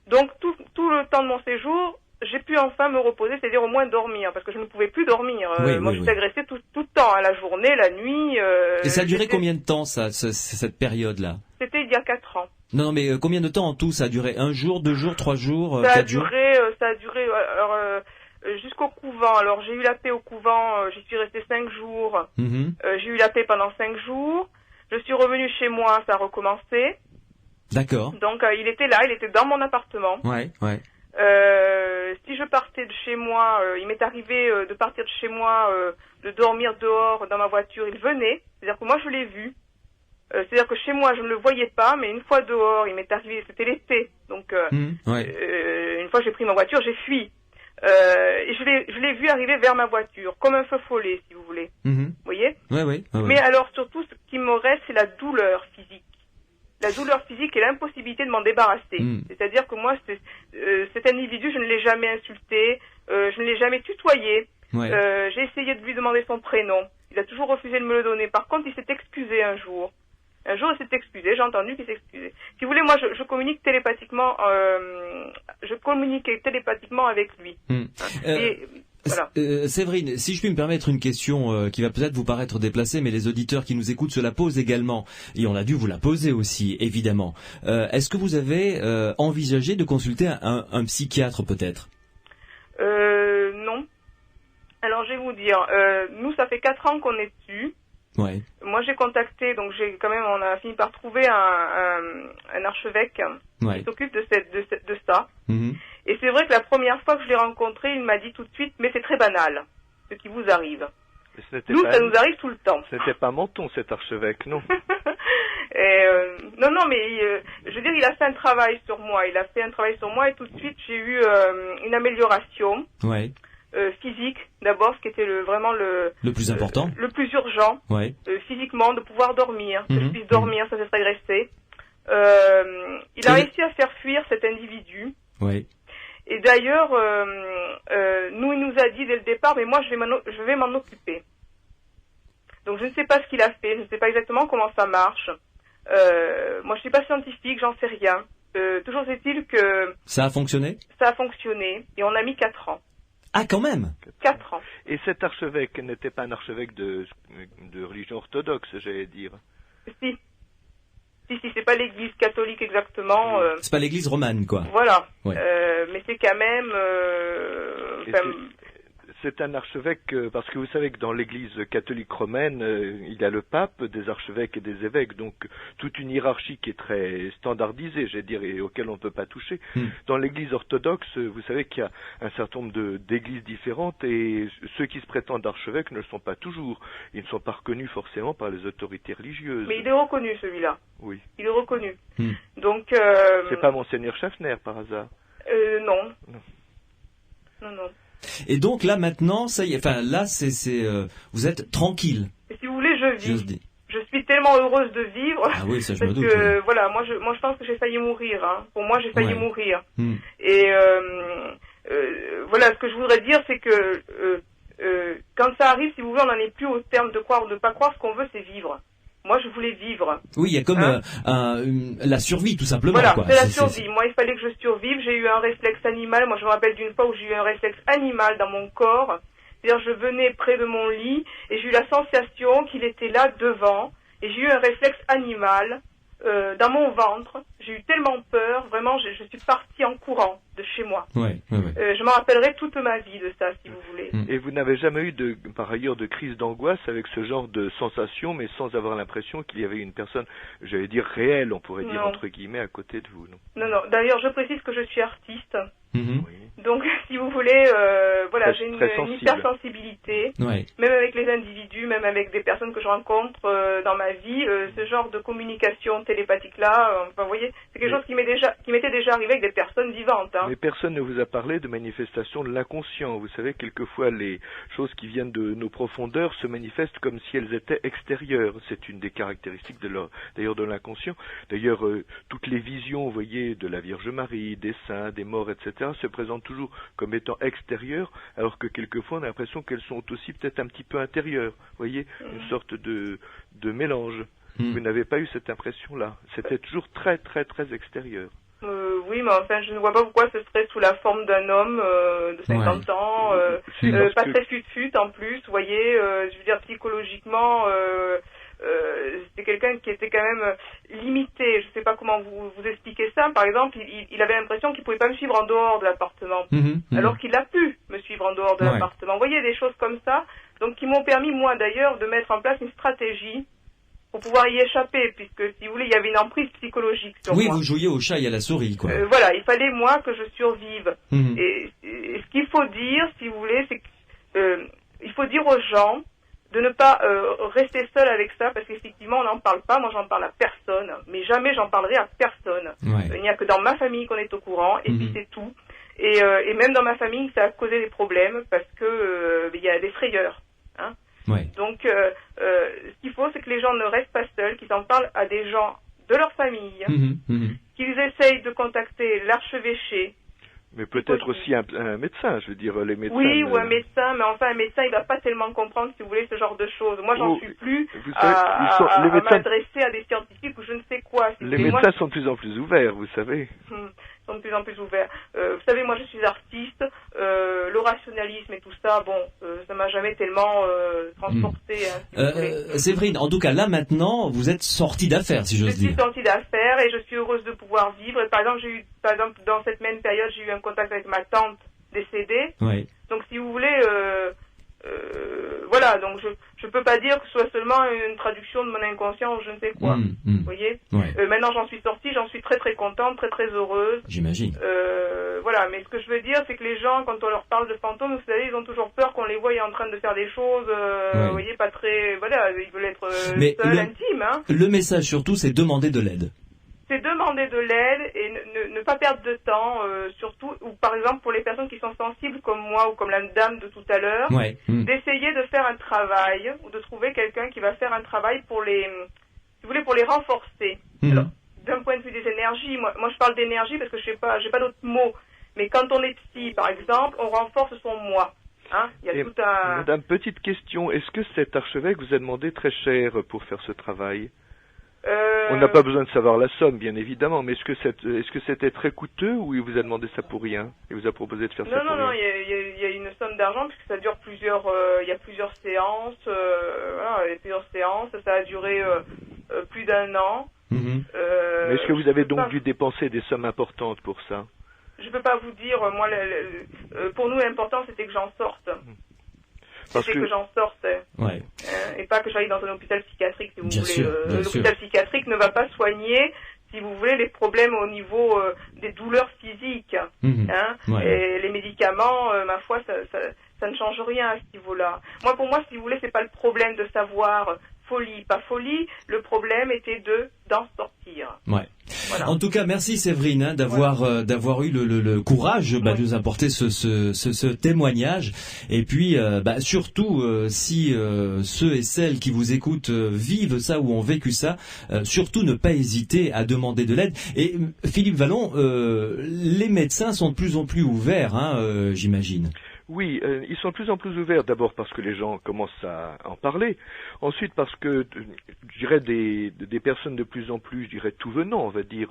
Donc, tout le temps de mon séjour, j'ai pu enfin me reposer, c'est-à-dire au moins dormir, parce que je ne pouvais plus dormir. Moi, je suis agressée tout le temps, la journée, la nuit. Et ça a duré combien de temps, cette période-là? C'était il y a 4 ans. Non, mais combien de temps en tout? Ça a duré 1 jour, 2 jours, 3 jours, ça 4 jours? Ça a duré jusqu'au couvent. Alors, j'ai eu la paix au couvent, j'y suis restée 5 jours. J'ai eu la paix pendant 5 jours. Je suis revenue chez moi, ça a recommencé. D'accord. Donc, il était là, il était dans mon appartement. Si je partais de chez moi, il m'est arrivé de partir de chez moi, de dormir dehors dans ma voiture, il venait, c'est-à-dire que moi je l'ai vu, c'est-à-dire que chez moi je ne le voyais pas, mais une fois dehors, il m'est arrivé, c'était l'été, donc une fois j'ai pris ma voiture, j'ai fui, et je l'ai vu arriver vers ma voiture, comme un feu follet, si vous voulez, vous voyez. Mais alors surtout, ce qui me reste, c'est la douleur physique. La douleur physique et l'impossibilité de m'en débarrasser. C'est-à-dire que moi, cet individu, je ne l'ai jamais insulté, je ne l'ai jamais tutoyé. J'ai essayé de lui demander son prénom. Il a toujours refusé de me le donner. Par contre, il s'est excusé un jour. Un jour, il s'est excusé. J'ai entendu qu'il s'est excusé. Si vous voulez, moi, je communique télépathiquement. Je communiquais télépathiquement avec lui. Et voilà. Séverine, si je puis me permettre une question qui va peut-être vous paraître déplacée, mais les auditeurs qui nous écoutent se la posent également, et on a dû vous la poser aussi, évidemment. Est-ce que vous avez envisagé de consulter un psychiatre, peut-être? Non. Alors, je vais vous dire, nous, ça fait 4 ans qu'on est dessus. Moi, j'ai contacté, donc on a fini par trouver un archevêque qui s'occupe de ça. Et c'est vrai que la première fois que je l'ai rencontré, il m'a dit tout de suite, mais c'est très banal, ce qui vous arrive. Nous, ça nous arrive tout le temps. C'était pas Menton, cet archevêque, non? Non, mais je veux dire, il a fait un travail sur moi. Il a fait un travail sur moi et tout de suite, j'ai eu une amélioration. Physique, d'abord, ce qui était vraiment le plus important, le plus urgent, physiquement, de pouvoir dormir, que je puisse dormir sans être agressé. Il a réussi à faire fuir cet individu. Et d'ailleurs, il nous a dit dès le départ, mais moi je vais m'en occuper. Donc je ne sais pas ce qu'il a fait, je ne sais pas exactement comment ça marche. Moi je suis pas scientifique, j'en sais rien. Toujours est-il que ça a fonctionné. Ça a fonctionné et on a mis 4 ans. Ah, quand même. 4 ans. Et cet archevêque n'était pas un archevêque de religion orthodoxe, j'allais dire. Si, c'est pas l'église catholique exactement. C'est pas l'église romane, quoi. Voilà. Mais c'est quand même... c'est un archevêque, parce que vous savez que dans l'église catholique romaine, il y a le pape, des archevêques et des évêques, donc toute une hiérarchie qui est très standardisée, j'allais dire, et auquel on ne peut pas toucher. Dans l'église orthodoxe, vous savez qu'il y a un certain nombre d'églises différentes, et ceux qui se prétendent archevêques ne le sont pas toujours. Ils ne sont pas reconnus forcément par les autorités religieuses. Mais il est reconnu, celui-là. Oui. Il est reconnu. Donc... C'est pas Monseigneur Schaffner, par hasard? Non. Et donc là maintenant, ça y est, enfin là vous êtes tranquille. Et si vous voulez, je vis. Je suis tellement heureuse de vivre. Ah oui, ça je parce me doute. Que voilà, moi je pense que j'ai failli mourir. Hein. Pour moi, j'ai failli mourir. Et voilà, ce que je voudrais dire, c'est que quand ça arrive, si vous voulez, on n'en est plus au terme de croire ou de pas croire. Ce qu'on veut, c'est vivre. Moi, je voulais vivre. Oui, il y a comme la survie, tout simplement. Voilà, quoi. C'est la survie. Moi, il fallait que je survive. J'ai eu un réflexe animal. Moi, je me rappelle d'une fois où j'ai eu un réflexe animal dans mon corps. C'est-à-dire, je venais près de mon lit et j'ai eu la sensation qu'il était là devant. Et j'ai eu un réflexe animal dans mon ventre. J'ai eu tellement peur. Vraiment, je suis partie en courant de chez moi. Ouais. Je m'en rappellerai toute ma vie de ça, si vous voulez. Et vous n'avez jamais eu par ailleurs de crise d'angoisse avec ce genre de sensation, mais sans avoir l'impression qu'il y avait une personne, j'allais dire réelle, on pourrait dire entre guillemets, à côté de vous, non? Non. D'ailleurs, je précise que je suis artiste. Oui. Donc, si vous voulez, voilà, j'ai une hypersensibilité, même avec les individus, même avec des personnes que je rencontre dans ma vie, ce genre de communication télépathique-là, enfin, vous voyez, c'est quelque chose qui m'était déjà arrivé avec des personnes vivantes. Hein. Mais personne ne vous a parlé de manifestation de l'inconscient. Vous savez, quelquefois, les choses qui viennent de nos profondeurs se manifestent comme si elles étaient extérieures. C'est une des caractéristiques d'ailleurs de l'inconscient. D'ailleurs, toutes les visions, vous voyez, de la Vierge Marie, des saints, des morts, etc., se présentent toujours comme étant extérieures, alors que quelquefois on a l'impression qu'elles sont aussi peut-être un petit peu intérieures. Vous voyez, une sorte de mélange. Vous n'avez pas eu cette impression-là. C'était toujours très, très, très extérieur. Oui, mais enfin, je ne vois pas pourquoi ce serait sous la forme d'un homme de 50 ans, pas très fut-fut en plus, vous voyez, je veux dire, psychologiquement, c'était quelqu'un qui était quand même limité. Je ne sais pas comment vous expliquer ça. Par exemple, il avait l'impression qu'il ne pouvait pas me suivre en dehors de l'appartement, alors qu'il a pu me suivre en dehors de l'appartement. Vous voyez, des choses comme ça, donc qui m'ont permis, moi d'ailleurs, de mettre en place une stratégie pour pouvoir y échapper, puisque, si vous voulez, il y avait une emprise psychologique sur moi. Oui, vous jouiez au chat et à la souris, quoi. Voilà, il fallait, moi, que je survive. Et ce qu'il faut dire, si vous voulez, c'est qu'il faut dire aux gens de ne pas rester seul avec ça, parce qu'effectivement, on n'en parle pas. Moi, j'en parle à personne, mais jamais j'en parlerai à personne. Il n'y a que dans ma famille qu'on est au courant, et puis c'est tout. Et même dans ma famille, ça a causé des problèmes, parce que il y a des frayeurs, hein. Donc, ce qu'il faut, c'est que les gens ne restent pas seuls, qu'ils en parlent à des gens de leur famille, qu'ils essayent de contacter l'archevêché. Mais peut-être aussi un médecin, je veux dire, les médecins... Oui, ou un médecin, mais enfin, un médecin, il va pas tellement comprendre, si vous voulez, ce genre de choses. Moi, j'en suis plus à m'adresser à des scientifiques ou je ne sais quoi. Les médecins sont de plus en plus ouverts, vous savez. Sont de plus en plus ouverts. Vous savez, moi, je suis artiste, le rationalisme et tout ça, bon, ça m'a jamais tellement transporté. Séverine, en tout cas, là, maintenant, vous êtes sortie d'affaires, si j'ose dire. Je suis sortie d'affaires et je suis heureuse de pouvoir vivre. Et par exemple, dans cette même période, j'ai eu un contact avec ma tante décédée. Donc, si vous voulez, voilà, donc je peux pas dire que ce soit seulement une traduction de mon inconscient ou je ne sais quoi. Vous voyez. Maintenant, j'en suis sortie, j'en suis très très contente, très très heureuse. J'imagine. Voilà, mais ce que je veux dire, c'est que les gens, quand on leur parle de fantômes, vous savez, ils ont toujours peur qu'on les voie en train de faire des choses, vous voyez, pas très, voilà, ils veulent être seuls, intimes, hein. Le message surtout, c'est demander de l'aide. C'est demander de l'aide et ne pas perdre de temps, surtout, ou par exemple pour les personnes qui sont sensibles comme moi ou comme la dame de tout à l'heure, d'essayer de faire un travail ou de trouver quelqu'un qui va faire un travail pour les, si vous voulez, pour les renforcer. Alors, d'un point de vue des énergies, moi je parle d'énergie parce que j'ai pas d'autres mots, mais quand on est psy, par exemple, on renforce son moi. Hein, il y a tout un... Madame, petite question, est-ce que cet archevêque vous a demandé très cher pour faire ce travail? On n'a pas besoin de savoir la somme, bien évidemment, mais est-ce que c'était très coûteux ou il vous a demandé ça pour rien? Il vous a proposé de faire ça pour rien? Non, il y a une somme d'argent puisque ça dure il y a plusieurs séances, voilà, il y a plusieurs séances, ça a duré plus d'1 an. Mais est-ce que vous avez donc dû dépenser des sommes importantes pour ça? Je peux pas vous dire, moi, pour nous l'important c'était que j'en sorte. C'était que j'en sorte. Et pas que j'aille dans un hôpital psychiatrique, si vous voulez. L'hôpital psychiatrique ne va pas soigner, si vous voulez, les problèmes au niveau des douleurs physiques. Et les médicaments, ma foi, ça ne change rien à ce niveau-là. Pour moi, si vous voulez, c'est pas le problème de savoir folie, pas folie. Le problème était d'en sortir. Voilà. En tout cas, merci Séverine d'avoir eu le courage de nous apporter ce témoignage. Et puis, surtout, si ceux et celles qui vous écoutent vivent ça ou ont vécu ça, surtout ne pas hésiter à demander de l'aide. Et Philippe Vallon, les médecins sont de plus en plus ouverts, j'imagine. Oui, ils sont de plus en plus ouverts, d'abord parce que les gens commencent à en parler, ensuite parce que, je dirais, des personnes de plus en plus, je dirais, tout venant, on va dire,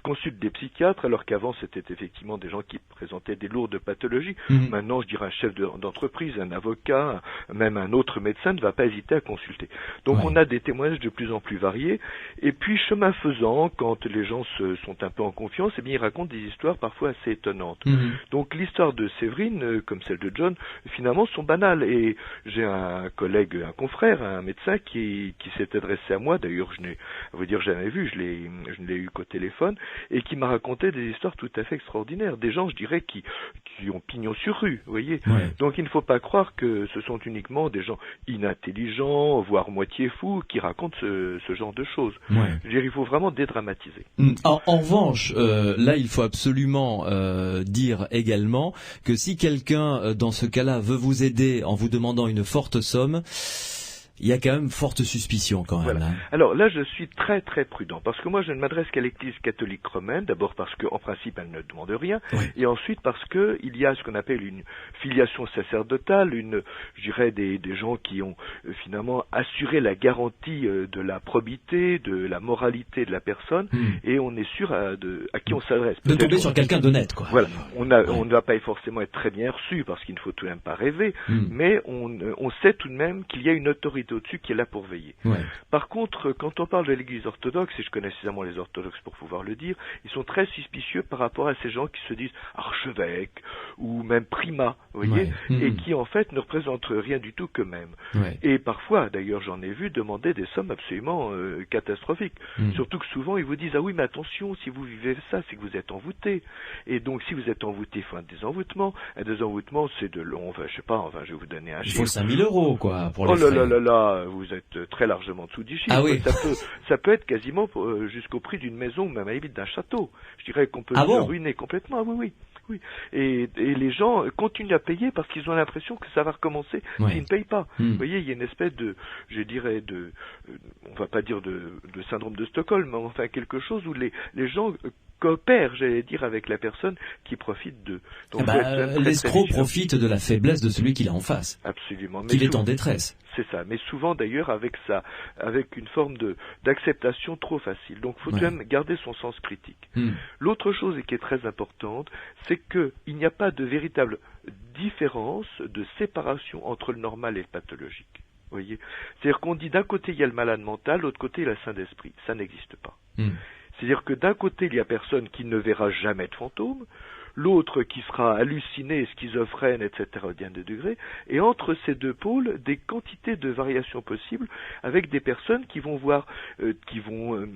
consultent des psychiatres, alors qu'avant c'était effectivement des gens qui présentaient des lourdes pathologies. Maintenant, je dirais, un chef d'entreprise, un avocat, même un autre médecin ne va pas hésiter à consulter. Donc on a des témoignages de plus en plus variés, et puis chemin faisant, quand les gens sont un peu en confiance, eh bien ils racontent des histoires parfois assez étonnantes. Donc l'histoire de Séverine, comme celle de John, finalement sont banales. Et j'ai un collègue, un confrère, un médecin qui s'est adressé à moi, d'ailleurs je n'ai, à vous dire, jamais vu, je ne l'ai eu qu'au téléphone, et qui m'a raconté des histoires tout à fait extraordinaires. Des gens, je dirais, qui ont pignon sur rue, vous voyez. Donc il ne faut pas croire que ce sont uniquement des gens inintelligents, voire moitié fous, qui racontent ce genre de choses. Je veux dire, il faut vraiment dédramatiser. En revanche, là il faut absolument dire également que si quelqu'un dans ce cas-là veut vous aider en vous demandant une forte somme, il y a quand même forte suspicion quand même. Voilà. Alors là, je suis très très prudent, parce que moi je ne m'adresse qu'à l'Église catholique romaine, d'abord parce qu'en principe elle ne demande rien, et ensuite parce que il y a ce qu'on appelle une filiation sacerdotale, je dirais des gens qui ont finalement assuré la garantie de la probité, de la moralité de la personne, et on est sûr à qui on s'adresse. De tomber sur quelqu'un d'honnête, quoi. Voilà, on ne va pas forcément être très bien reçu, parce qu'il ne faut tout de même pas rêver, mais on sait tout de même qu'il y a une autorité au-dessus qui est là pour veiller. Par contre, quand on parle de l'Église orthodoxe, et je connais suffisamment les orthodoxes pour pouvoir le dire, ils sont très suspicieux par rapport à ces gens qui se disent archevêques ou même primat, vous voyez, et qui en fait ne représentent rien du tout qu'eux-mêmes. Et parfois, d'ailleurs, j'en ai vu demander des sommes absolument catastrophiques. Surtout que souvent, ils vous disent, ah oui, mais attention, si vous vivez ça, c'est que vous êtes envoûté. Et donc, si vous êtes envoûté, il faut un désenvoûtement. Un désenvoûtement, c'est de long, enfin, je sais pas, enfin, je vais vous donner un chiffre. Il faut 5 000 € quoi, pour les frais. Vous êtes très largement dessous du chiffre. Ah oui. Ça peut être quasiment jusqu'au prix d'une maison, même à la limite d'un château. Je dirais qu'on peut se ruiner complètement. Ah oui. Et les gens continuent à payer parce qu'ils ont l'impression que ça va recommencer s'ils ne payent pas. Vous voyez, il y a une espèce je dirais on va pas dire de syndrome de Stockholm, mais enfin quelque chose où les gens coopèrent, j'allais dire, avec la personne qui profite d'eux. L'escroc profite de la faiblesse de celui qu'il a en face. Absolument. Qu'il est en détresse. C'est ça. Mais souvent, d'ailleurs, avec une forme d'acceptation trop facile. Donc, il faut tout de même garder son sens critique. L'autre chose, et qui est très importante, c'est qu'il n'y a pas de véritable différence, de séparation entre le normal et le pathologique. Vous voyez ? C'est-à-dire qu'on dit d'un côté, il y a le malade mental, de l'autre côté, il y a le saint d'esprit. Ça n'existe pas. C'est-à-dire que d'un côté, il y a personne qui ne verra jamais de fantômes, l'autre qui sera halluciné, schizophrène, etc., au dernier degré, et entre ces deux pôles, des quantités de variations possibles, avec des personnes qui vont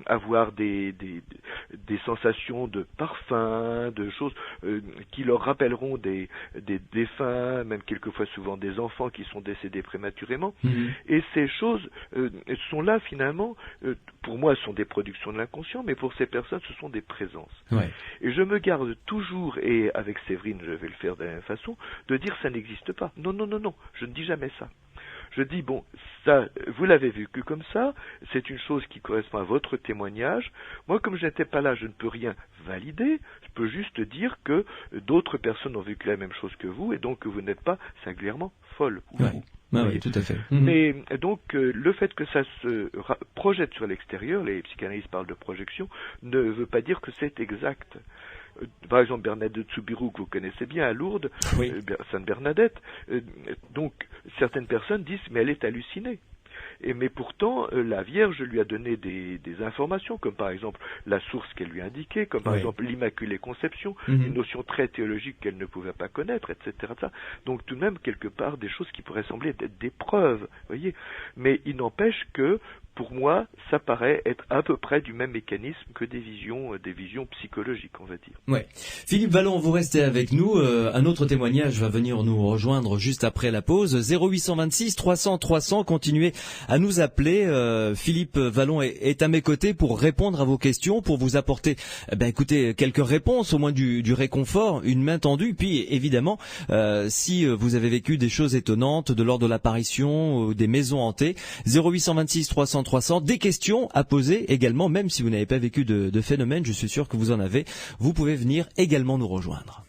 avoir des sensations de parfum, de choses qui leur rappelleront des défunts, même quelquefois souvent des enfants qui sont décédés prématurément, et ces choses sont là finalement, pour moi, sont des productions de l'inconscient, mais pour ces personnes, ce sont des présences. Et je me garde toujours, et avec Séverine, je vais le faire de la même façon, de dire ça n'existe pas. Non, je ne dis jamais ça. Je dis, bon, ça, vous l'avez vécu comme ça, c'est une chose qui correspond à votre témoignage. Moi, comme je n'étais pas là, je ne peux rien valider, je peux juste dire que d'autres personnes ont vécu la même chose que vous, et donc que vous n'êtes pas singulièrement folle. Oui, tout à fait. Mais donc, le fait que ça se projette sur l'extérieur, les psychanalystes parlent de projection, ne veut pas dire que c'est exact. Par exemple, Bernadette Soubirous, que vous connaissez bien, à Lourdes, Sainte Bernadette, donc certaines personnes disent, mais elle est hallucinée. Mais pourtant, la Vierge lui a donné des informations, comme par exemple la source qu'elle lui a indiquée, comme par exemple l'Immaculée Conception, une notion très théologique qu'elle ne pouvait pas connaître, etc. Donc tout de même, quelque part, des choses qui pourraient sembler être des preuves, voyez. Mais il n'empêche que, pour moi, ça paraît être à peu près du même mécanisme que des visions psychologiques, on va dire. Ouais. Philippe Vallon, vous restez avec nous. Un autre témoignage va venir nous rejoindre juste après la pause. 0826 300 300, continuez à nous appeler. Philippe Vallon est à mes côtés pour répondre à vos questions, pour vous apporter, écoutez, quelques réponses, au moins du réconfort, une main tendue. Puis évidemment, si vous avez vécu des choses étonnantes de l'ordre de l'apparition, des maisons hantées, 0826 300 300, des questions à poser également, même si vous n'avez pas vécu de phénomène, je suis sûr que vous en avez. Vous pouvez venir également nous rejoindre.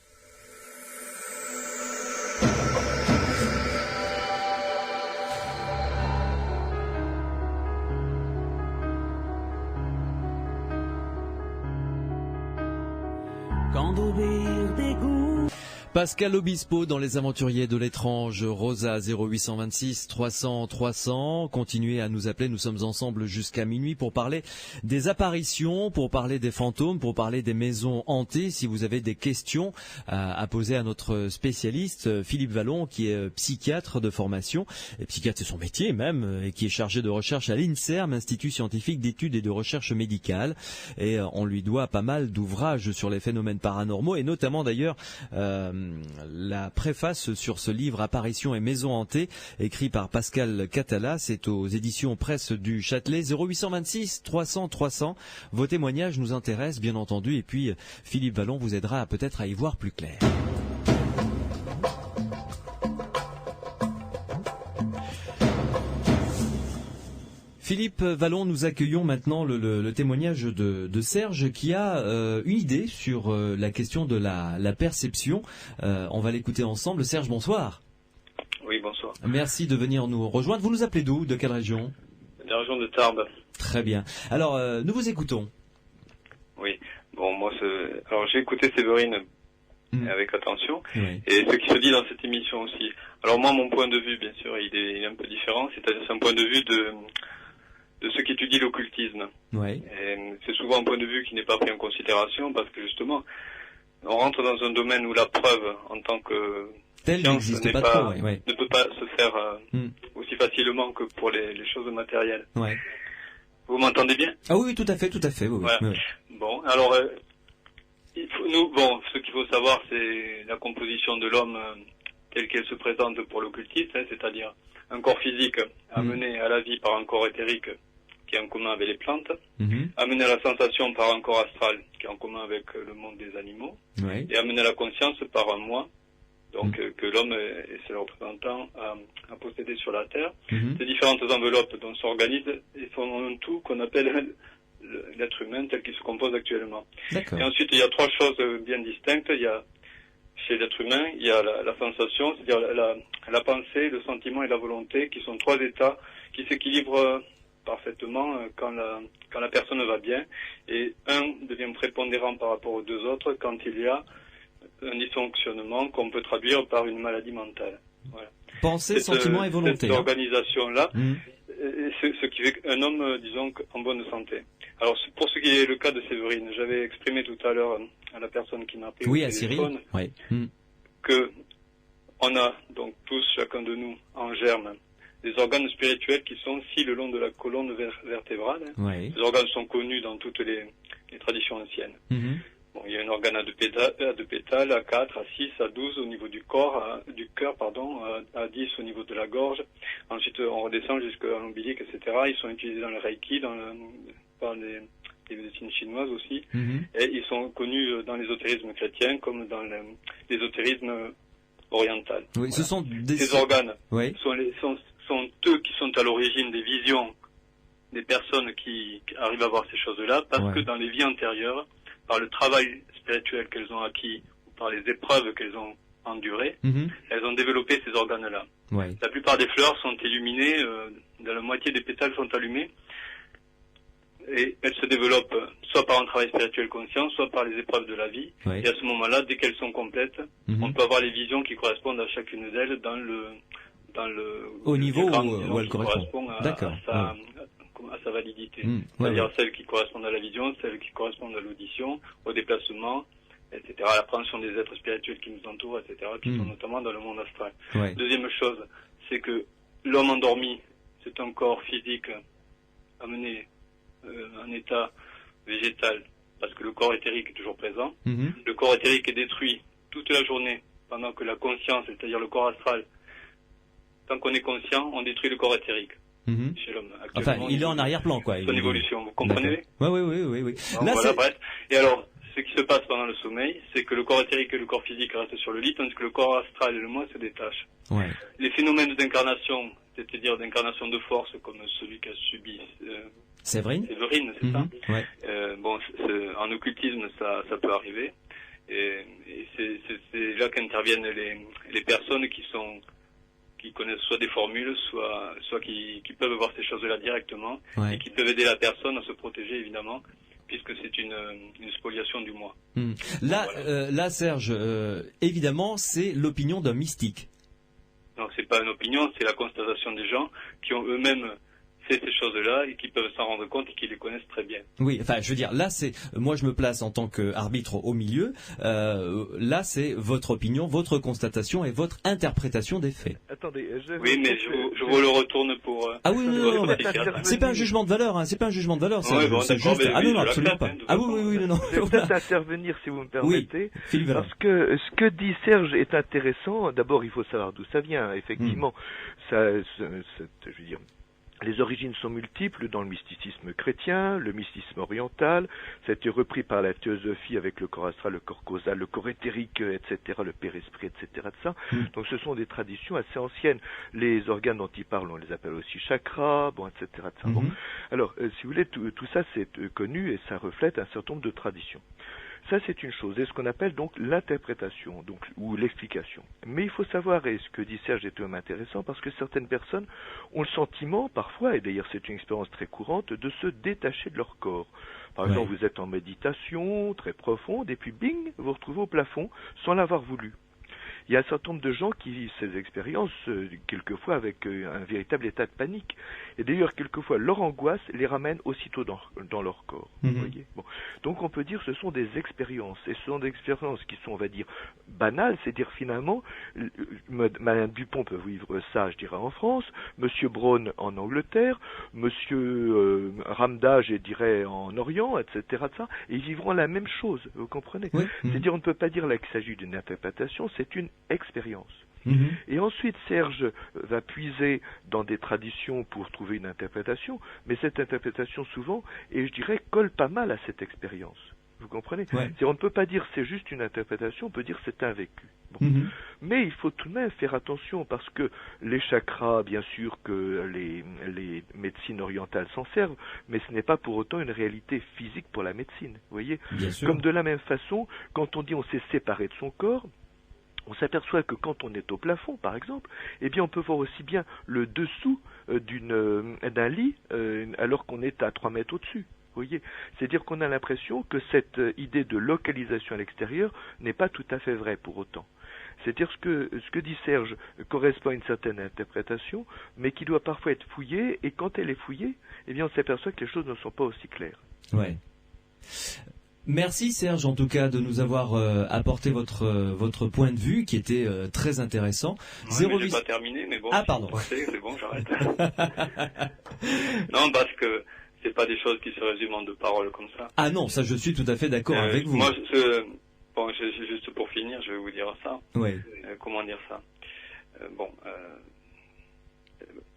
Pascal Obispo dans Les Aventuriers de l'étrange. Rosa 0826 300 300. Continuez à nous appeler. Nous sommes ensemble jusqu'à minuit pour parler des apparitions, pour parler des fantômes, pour parler des maisons hantées. Si vous avez des questions à poser à notre spécialiste Philippe Vallon, qui est psychiatre de formation, et psychiatre c'est son métier même, et qui est chargé de recherche à l'INSERM, Institut scientifique d'études et de recherche médicale. Et on lui doit pas mal d'ouvrages sur les phénomènes paranormaux, et notamment d'ailleurs la préface sur ce livre Apparitions et maisons hantées, écrit par Pascal Catala. C'est aux éditions Presse du Châtelet. 0826 300 300. Vos témoignages nous intéressent bien entendu, et puis Philippe Vallon vous aidera peut-être à y voir plus clair. Philippe Vallon, nous accueillons maintenant le témoignage de Serge qui a une idée sur la question de la perception. On va l'écouter ensemble. Serge, bonsoir. Oui, bonsoir. Merci de venir nous rejoindre. Vous nous appelez d'où? De quelle région? De la région de Tarbes. Très bien. Alors, nous vous écoutons. Oui. Bon, moi, alors j'ai écouté Séverine avec attention, oui. Et ce qui se dit dans cette émission aussi. Alors moi, mon point de vue, bien sûr, il est un peu différent. C'est-à-dire, c'est un point de vue de ceux qui étudient l'occultisme. Oui. Et c'est souvent un point de vue qui n'est pas pris en considération parce que justement, on rentre dans un domaine où la preuve en tant que telle n'existe pas trop, oui. Ne peut pas se faire aussi facilement que pour les choses matérielles. Ouais. Vous m'entendez bien? Ah oui, tout à fait, oui. Voilà. Oui. Bon, alors, ce qu'il faut savoir, c'est la composition de l'homme telle qu'elle se présente pour l'occultiste, c'est-à-dire un corps physique amené à la vie par un corps éthérique qui est en commun avec les plantes, amené à la sensation par un corps astral qui est en commun avec le monde des animaux, et amené à la conscience par un moi, donc que l'homme et ses représentants a possédé sur la Terre. Ces différentes enveloppes dont s'organisent et font un tout qu'on appelle l'être humain tel qu'il se compose actuellement. D'accord. Et ensuite, il y a trois choses bien distinctes. Il y a, chez l'être humain, il y a la sensation, c'est-à-dire la pensée, le sentiment et la volonté, qui sont trois états qui s'équilibrent parfaitement quand la personne va bien, et un devient prépondérant par rapport aux deux autres quand il y a un dysfonctionnement qu'on peut traduire par une maladie mentale. Voilà. Pensée, sentiment et volonté. Cette organisation-là, ce qui fait un homme, disons, en bonne santé. Alors, pour ce qui est le cas de Séverine, j'avais exprimé tout à l'heure à la personne qui m'a appelé au téléphone que on a donc tous, chacun de nous, en germe, des organes spirituels qui sont aussi le long de la colonne vertébrale. Ces organes sont connus dans toutes les traditions anciennes. Bon, il y a un organe à deux pétales, à 4, à 6, à 12 au niveau du cœur, à 10 au niveau de la gorge. Ensuite, on redescend jusqu'à l'ombilic, etc. Ils sont utilisés dans le Reiki, par les médecines chinoises aussi. Et ils sont connus dans l'ésotérisme chrétien comme dans l'ésotérisme oriental. Oui, voilà. Ce sont ces organes sont eux qui sont à l'origine des visions des personnes qui arrivent à voir ces choses-là, parce que dans les vies antérieures, par le travail spirituel qu'elles ont acquis, ou par les épreuves qu'elles ont endurées, elles ont développé ces organes-là. La plupart des fleurs sont illuminées, dans la moitié des pétales sont allumés, et elles se développent soit par un travail spirituel conscient, soit par les épreuves de la vie. Et à ce moment-là, dès qu'elles sont complètes, on peut avoir les visions qui correspondent à chacune d'elles au niveau où elle correspond à sa validité. C'est-à-dire celles qui correspondent à la vision, celles qui correspondent à l'audition, au déplacement, etc., à l'appréhension des êtres spirituels qui nous entourent, etc., qui sont notamment dans le monde astral. Deuxième chose, c'est que l'homme endormi, c'est un corps physique amené en état végétal, parce que le corps éthérique est toujours présent. Le corps éthérique est détruit toute la journée, pendant que la conscience, c'est-à-dire le corps astral, tant qu'on est conscient, on détruit le corps éthérique. Chez l'homme. Enfin, il est en arrière-plan, quoi. Son évolution, vous comprenez? Oui. Voilà, bref. Et alors, ce qui se passe pendant le sommeil, c'est que le corps éthérique et le corps physique restent sur le lit, tandis que le corps astral et le moi se détachent. Les phénomènes d'incarnation, c'est-à-dire d'incarnation de force, comme celui qu'a subi Séverine, c'est ça? En occultisme, ça peut arriver. Et c'est là qu'interviennent les personnes qui connaissent soit des formules, soit qui peuvent voir ces choses-là directement, et qui peuvent aider la personne à se protéger, évidemment, puisque c'est une spoliation du moi. Là, voilà. Là, Serge, évidemment, c'est l'opinion d'un mystique. Non, c'est pas une opinion, c'est la constatation des gens qui ont eux-mêmes fait ces choses-là et qui peuvent s'en rendre compte et qui les connaissent très bien. Oui, enfin, je veux dire, là, moi, je me place en tant qu'arbitre au milieu. Là, c'est votre opinion, votre constatation et votre interprétation des faits. Attendez, oui, mais je vous le retourne pour. Ah oui, non, c'est pas un jugement de valeur, hein. C'est pas un jugement de valeur. C'est juste. Ah non, absolument pas. Ah oui, non. Je vais peut-être intervenir si vous me permettez, oui, parce que ce que dit Serge est intéressant. D'abord, il faut savoir d'où ça vient. Effectivement, je veux dire. Les origines sont multiples dans le mysticisme chrétien, le mysticisme oriental, ça a été repris par la théosophie avec le corps astral, le corps causal, le corps éthérique, etc., le père-esprit, etc. de ça. Donc ce sont des traditions assez anciennes. Les organes dont il parle, on les appelle aussi chakras, bon, etc. de ça. Bon. Alors, si vous voulez, tout ça c'est connu et ça reflète un certain nombre de traditions. Ça, c'est une chose, et ce qu'on appelle donc l'interprétation, donc ou l'explication. Mais il faut savoir, et ce que dit Serge est quand même intéressant, parce que certaines personnes ont le sentiment, parfois, et d'ailleurs c'est une expérience très courante, de se détacher de leur corps. Par exemple, vous êtes en méditation très profonde, et puis bing, vous vous retrouvez au plafond, sans l'avoir voulu. Il y a un certain nombre de gens qui vivent ces expériences, quelquefois avec un véritable état de panique. Et d'ailleurs, quelquefois, leur angoisse les ramène aussitôt dans leur corps. Vous voyez, bon. Donc on peut dire que ce sont des expériences. Et ce sont des expériences qui sont, on va dire, banales. C'est-à-dire finalement, Madame Dupont peut vivre ça, je dirais, en France, Monsieur Brown en Angleterre, Monsieur Ramda, je dirais, en Orient, etc. De ça, et ils vivront la même chose, vous comprenez? C'est-à-dire on ne peut pas dire là qu'il s'agit d'une interprétation, c'est une expérience. Et ensuite, Serge va puiser dans des traditions pour trouver une interprétation, mais cette interprétation, souvent, et je dirais, colle pas mal à cette expérience. Vous comprenez? On ne peut pas dire c'est juste une interprétation, on peut dire c'est un vécu. Bon. Mais il faut tout de même faire attention, parce que les chakras, bien sûr que les médecines orientales s'en servent, mais ce n'est pas pour autant une réalité physique pour la médecine. Vous voyez? Comme de la même façon, quand on dit on s'est séparé de son corps, on s'aperçoit que quand on est au plafond, par exemple, eh bien, on peut voir aussi bien le dessous d'un lit alors qu'on est à 3 mètres au-dessus. Vous voyez, c'est-à-dire qu'on a l'impression que cette idée de localisation à l'extérieur n'est pas tout à fait vraie pour autant. C'est-à-dire ce que dit Serge correspond à une certaine interprétation, mais qui doit parfois être fouillée, et quand elle est fouillée, eh bien, on s'aperçoit que les choses ne sont pas aussi claires. Ouais. Merci Serge, en tout cas, de nous avoir apporté votre point de vue, qui était très intéressant. Ouais, mais j'ai pas terminé, mais bon. Ah, pardon. C'est bon, j'arrête. Non, parce que c'est pas des choses qui se résument en 2 paroles comme ça. Ah non, ça je suis tout à fait d'accord avec vous. Moi, juste pour finir, je vais vous dire ça. Ouais. Comment dire ça?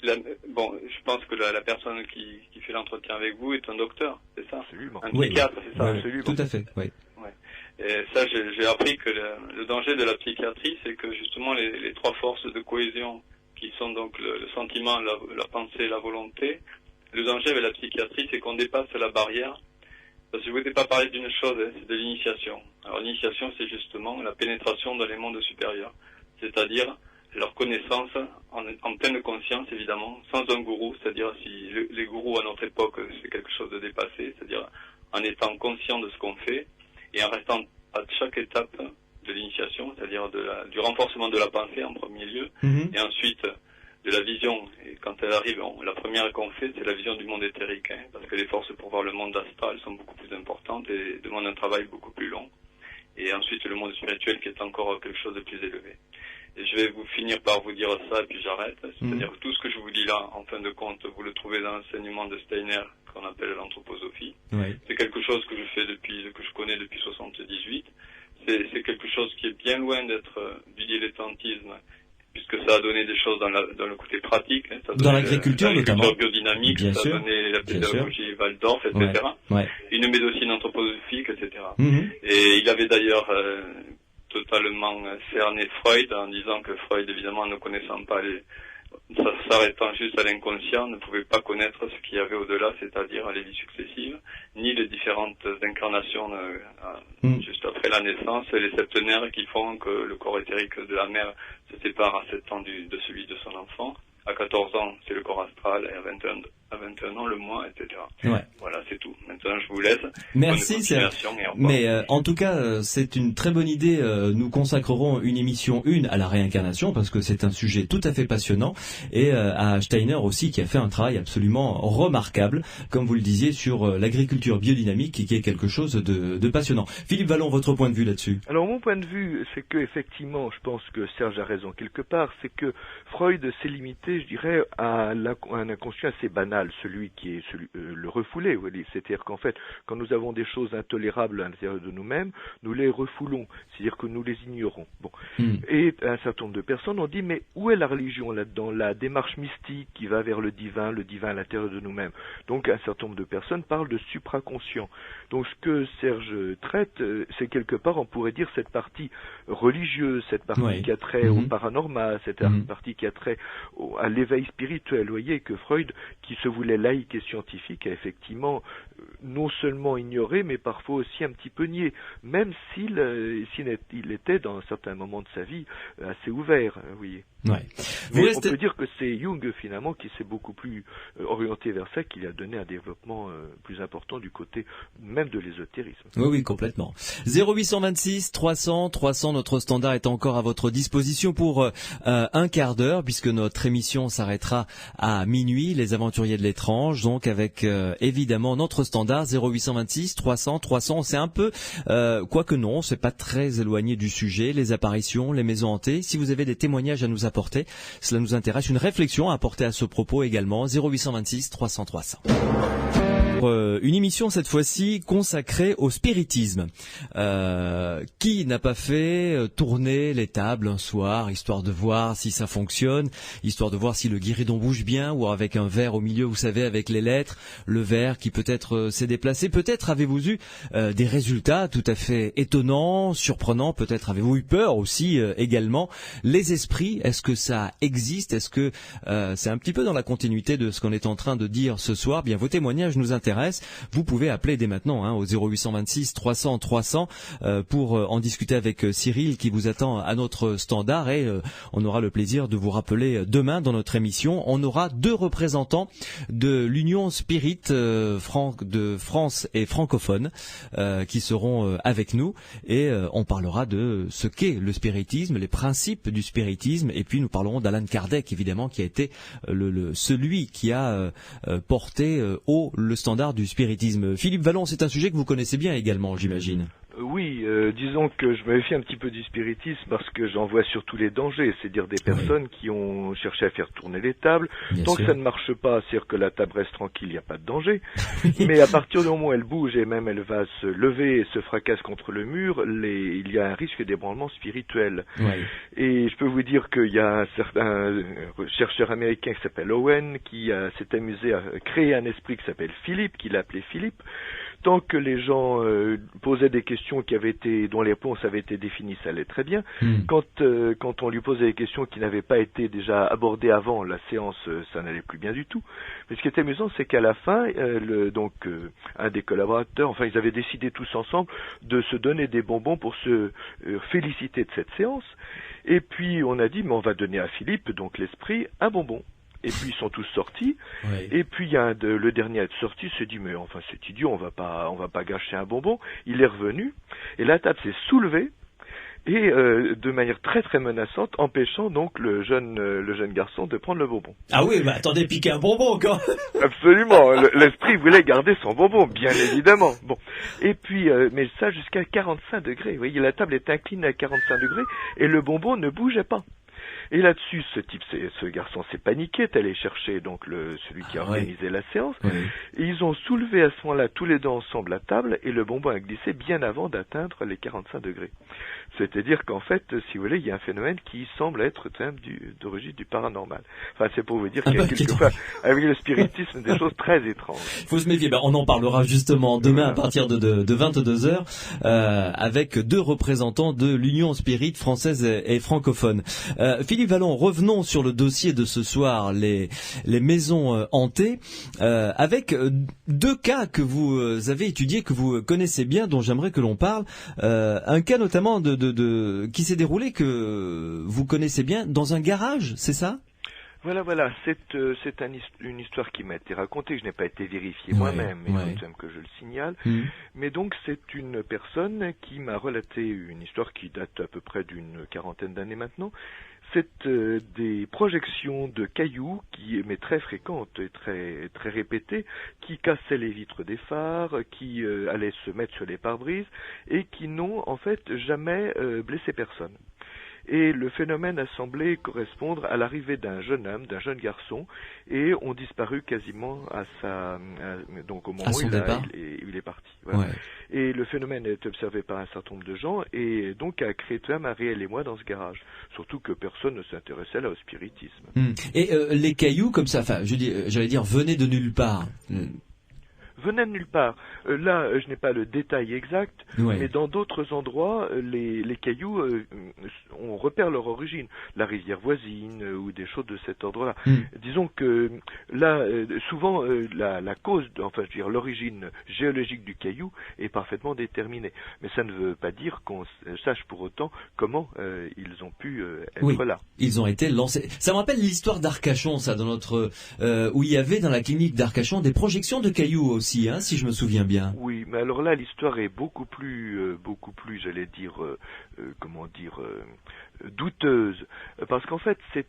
Je pense que la personne qui fait l'entretien avec vous est un docteur, c'est ça? Absolument. Un psychiatre, c'est ça? Absolument. Tout à fait, oui. Ouais. Et ça, j'ai appris que le danger de la psychiatrie, c'est que justement les 3 forces de cohésion, qui sont donc le sentiment, la pensée, la volonté, le danger avec la psychiatrie, c'est qu'on dépasse la barrière. Parce que je ne voulais pas parler d'une chose, c'est de l'initiation. Alors l'initiation, c'est justement la pénétration dans les mondes supérieurs, c'est-à-dire leur connaissance en pleine conscience, évidemment, sans un gourou, c'est-à-dire si les gourous à notre époque, c'est quelque chose de dépassé, c'est-à-dire en étant conscient de ce qu'on fait et en restant à chaque étape de l'initiation, c'est-à-dire du renforcement de la pensée en premier lieu, et ensuite de la vision. Et quand elle arrive, la première qu'on fait, c'est la vision du monde éthérique, parce que les forces pour voir le monde astral sont beaucoup plus importantes et demandent un travail beaucoup plus long. Et ensuite le monde spirituel qui est encore quelque chose de plus élevé. Et je vais vous finir par vous dire ça, et puis j'arrête. C'est-à-dire que tout ce que je vous dis là, en fin de compte, vous le trouvez dans l'enseignement de Steiner, qu'on appelle l'anthroposophie. C'est quelque chose que je fais que je connais depuis 78. C'est quelque chose qui est bien loin d'être du dilettantisme, puisque ça a donné des choses dans le côté pratique. Ça a dans l'agriculture notamment. L'agriculture biodynamique, bien ça sûr, a donné la pédagogie Waldorf, etc. Une médecine anthroposophique, etc. Et il avait d'ailleurs totalement cerné Freud en disant que Freud, évidemment, ne connaissant pas s'arrêtant juste à l'inconscient, ne pouvait pas connaître ce qu'il y avait au-delà, c'est-à-dire les vies successives, ni les différentes incarnations juste après la naissance, et les septenaires qui font que le corps éthérique de la mère se sépare à 7 ans de celui de son enfant. À 14 ans, c'est le corps astral, et à 21 ans, le moi, etc. Voilà, c'est tout. Maintenant, je vous laisse. Merci, mais en tout cas, c'est une très bonne idée. Nous consacrerons une émission 1 à la réincarnation parce que c'est un sujet tout à fait passionnant et à Steiner aussi qui a fait un travail absolument remarquable, comme vous le disiez, sur l'agriculture biodynamique qui est quelque chose de passionnant. Philippe Vallon, votre point de vue là-dessus? Alors mon point de vue, c'est que effectivement, je pense que Serge a raison quelque part, c'est que Freud s'est limité, je dirais, à un inconscient assez banal, celui qui est le refoulé. C'est-à-dire qu'en fait, quand nous avons des choses intolérables à l'intérieur de nous-mêmes, nous les refoulons, c'est-à-dire que nous les ignorons. Bon. Et un certain nombre de personnes ont dit, mais où est la religion là-dedans, la démarche mystique qui va vers le divin à l'intérieur de nous-mêmes? Donc un certain nombre de personnes parlent de supraconscient. Donc ce que Serge traite, c'est quelque part, on pourrait dire, cette partie religieuse, cette partie qui a trait au paranormal, cette partie qui a trait à l'éveil spirituel. Vous voyez que Freud, qui se voulait laïque et scientifique, a effectivement non seulement ignoré, mais parfois aussi un petit peu nié, même s'il était dans un certain moment de sa vie assez ouvert, vous voyez. Mais on peut dire que c'est Jung finalement qui s'est beaucoup plus orienté vers ça, qui lui a donné un développement plus important du côté même de l'ésotérisme. Oui, complètement. 0826 300 300, notre standard est encore à votre disposition pour un quart d'heure, puisque notre émission s'arrêtera à minuit, les aventuriers de l'étrange, donc avec évidemment notre standard 0826 300 300. C'est un peu, quoique non, c'est pas très éloigné du sujet, les apparitions, les maisons hantées. Si vous avez des témoignages à nous apporter, cela nous intéresse, une réflexion à apporter à ce propos également, 0826 300 300. Une émission cette fois-ci consacrée au spiritisme. Qui n'a pas fait tourner les tables un soir, histoire de voir si ça fonctionne, histoire de voir si le guéridon bouge bien, ou avec un verre au milieu, vous savez, avec les lettres, le verre qui peut-être s'est déplacé. Peut-être avez-vous eu des résultats tout à fait étonnants, surprenants. Peut-être avez-vous eu peur aussi également. Les esprits, est-ce que ça existe? Est-ce que c'est un petit peu dans la continuité de ce qu'on est en train de dire ce soir? Bien, vos témoignages nous intéressent. Vous pouvez appeler dès maintenant au 0826 300 300 pour en discuter avec Cyril qui vous attend à notre standard, et on aura le plaisir de vous rappeler demain dans notre émission. On aura 2 représentants de l'Union Spirit de France et francophone qui seront avec nous, et on parlera de ce qu'est le spiritisme, les principes du spiritisme, et puis nous parlerons d'Alan Kardec évidemment, qui a été celui qui a porté haut le standard du spiritisme. Philippe Vallon, c'est un sujet que vous connaissez bien également, j'imagine. Oui, disons que je me méfie un petit peu du spiritisme parce que j'en vois surtout les dangers, c'est-à-dire des personnes qui ont cherché à faire tourner les tables. Tant que ça ne marche pas, c'est-à-dire que la table reste tranquille, il n'y a pas de danger. Mais à partir du moment où elle bouge et même elle va se lever et se fracasse contre le mur, il y a un risque d'ébranlement spirituel. Et je peux vous dire qu'il y a un certain chercheur américain qui s'appelle Owen qui s'est amusé à créer un esprit qui s'appelle Philippe, qu'il a appelé Philippe. Tant que les gens posaient des questions dont les réponses avaient été définies, ça allait très bien. Quand on lui posait des questions qui n'avaient pas été déjà abordées avant la séance, ça n'allait plus bien du tout. Mais ce qui est amusant, c'est qu'à la fin, un des collaborateurs, enfin ils avaient décidé tous ensemble de se donner des bonbons pour se féliciter de cette séance. Et puis on a dit, mais on va donner à Philippe, donc l'esprit, un bonbon. Et puis ils sont tous sortis. Et puis il y a le dernier à être sorti se dit, mais enfin c'est idiot, on va pas gâcher un bonbon. Il est revenu et la table s'est soulevée et de manière très très menaçante, empêchant donc le jeune garçon de prendre le bonbon. Ah oui, mais attendez, piquer un bonbon quand même. Absolument, l'esprit voulait garder son bonbon, bien évidemment. Bon, et puis mais ça jusqu'à 45 degrés. Vous voyez, la table est inclinée à 45 degrés et le bonbon ne bougeait pas. Et là-dessus, ce garçon s'est paniqué, est allé chercher donc celui qui a organisé la séance. Et ils ont soulevé à ce moment-là tous les deux ensemble la table et le bonbon a glissé bien avant d'atteindre les 45 degrés. C'est-à-dire qu'en fait, si vous voulez, il y a un phénomène qui semble être d'origine du paranormal. Enfin, c'est pour vous dire qu'il y a quelquefois, avec le spiritisme, des choses très étranges. Il faut se méfier. On en parlera justement demain à partir de 22h avec 2 représentants de l'Union Spirit française et francophone. Philippe Vallon, revenons sur le dossier de ce soir, les maisons hantées, avec 2 cas que vous avez étudiés, que vous connaissez bien, dont j'aimerais que l'on parle. Un cas notamment qui s'est déroulé, que vous connaissez bien, dans un garage, c'est ça ? Voilà, c'est une histoire qui m'a été racontée, je n'ai pas été vérifié moi-même, mais il faut quand même que je le signale. Mais donc c'est une personne qui m'a relaté une histoire qui date à peu près d'une quarantaine d'années maintenant. C'est des projections de cailloux, mais très fréquentes et très, très répétées, qui cassaient les vitres des phares, qui allaient se mettre sur les pare-brises et qui n'ont en fait jamais blessé personne. Et le phénomène a semblé correspondre à l'arrivée d'un jeune homme, d'un jeune garçon, et ont disparu quasiment donc au moment où il est parti. Voilà. Ouais. Et le phénomène est observé par un certain nombre de gens, et donc a créé tout de même un réel émoi dans ce garage. Surtout que personne ne s'intéressait là au spiritisme. Et les cailloux comme ça, enfin, j'allais dire, venaient de nulle part. Venait de nulle part. Là, je n'ai pas le détail exact, mais dans d'autres endroits, les cailloux, on repère leur origine. La rivière voisine ou des choses de cet ordre-là. Disons que là, souvent, la cause, l'origine géologique du caillou est parfaitement déterminée. Mais ça ne veut pas dire qu'on sache pour autant comment ils ont pu être là. Ils ont été lancés. Ça me rappelle l'histoire d'Arcachon, ça, dans notre où il y avait dans la clinique d'Arcachon des projections de cailloux aussi. Si je me souviens bien. Oui, mais alors là, l'histoire est beaucoup plus, j'allais dire, douteuse, parce qu'en fait, c'est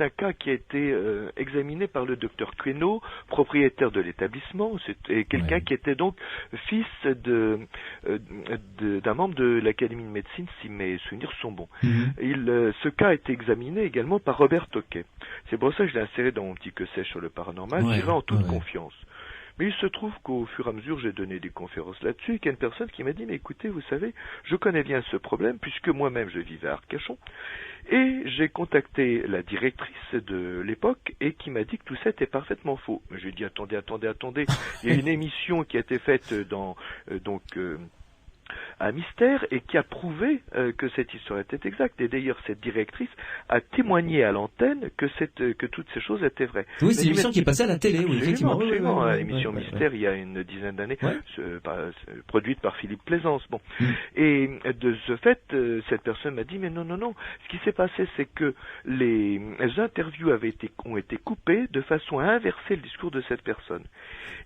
un cas qui a été examiné par le docteur Queneau, propriétaire de l'établissement. C'était quelqu'un qui était donc fils d'un membre de l'Académie de médecine, si mes souvenirs sont bons. Ce cas a été examiné également par Robert Toquet. C'est pour ça que je l'ai inséré dans mon petit que sais sur le paranormal, je dirais en toute confiance. Mais il se trouve qu'au fur et à mesure, j'ai donné des conférences là-dessus, et qu'il y a une personne qui m'a dit, mais écoutez, vous savez, je connais bien ce problème, puisque moi-même je vivais à Arcachon, et j'ai contacté la directrice de l'époque, et qui m'a dit que tout ça était parfaitement faux. Mais j'ai dit, attendez, il y a une émission qui a été faite à Mystère et qui a prouvé que cette histoire était exacte. Et d'ailleurs, cette directrice a témoigné à l'antenne que toutes ces choses étaient vraies. Oui, c'est l'émission qui est passée à la télé, oui, effectivement. Absolument, l'émission Mystère, il y a une dizaine d'années, produite par Philippe Plaisance. Bon. Et de ce fait, cette personne m'a dit, mais non. Ce qui s'est passé, c'est que les interviews ont été coupées de façon à inverser le discours de cette personne.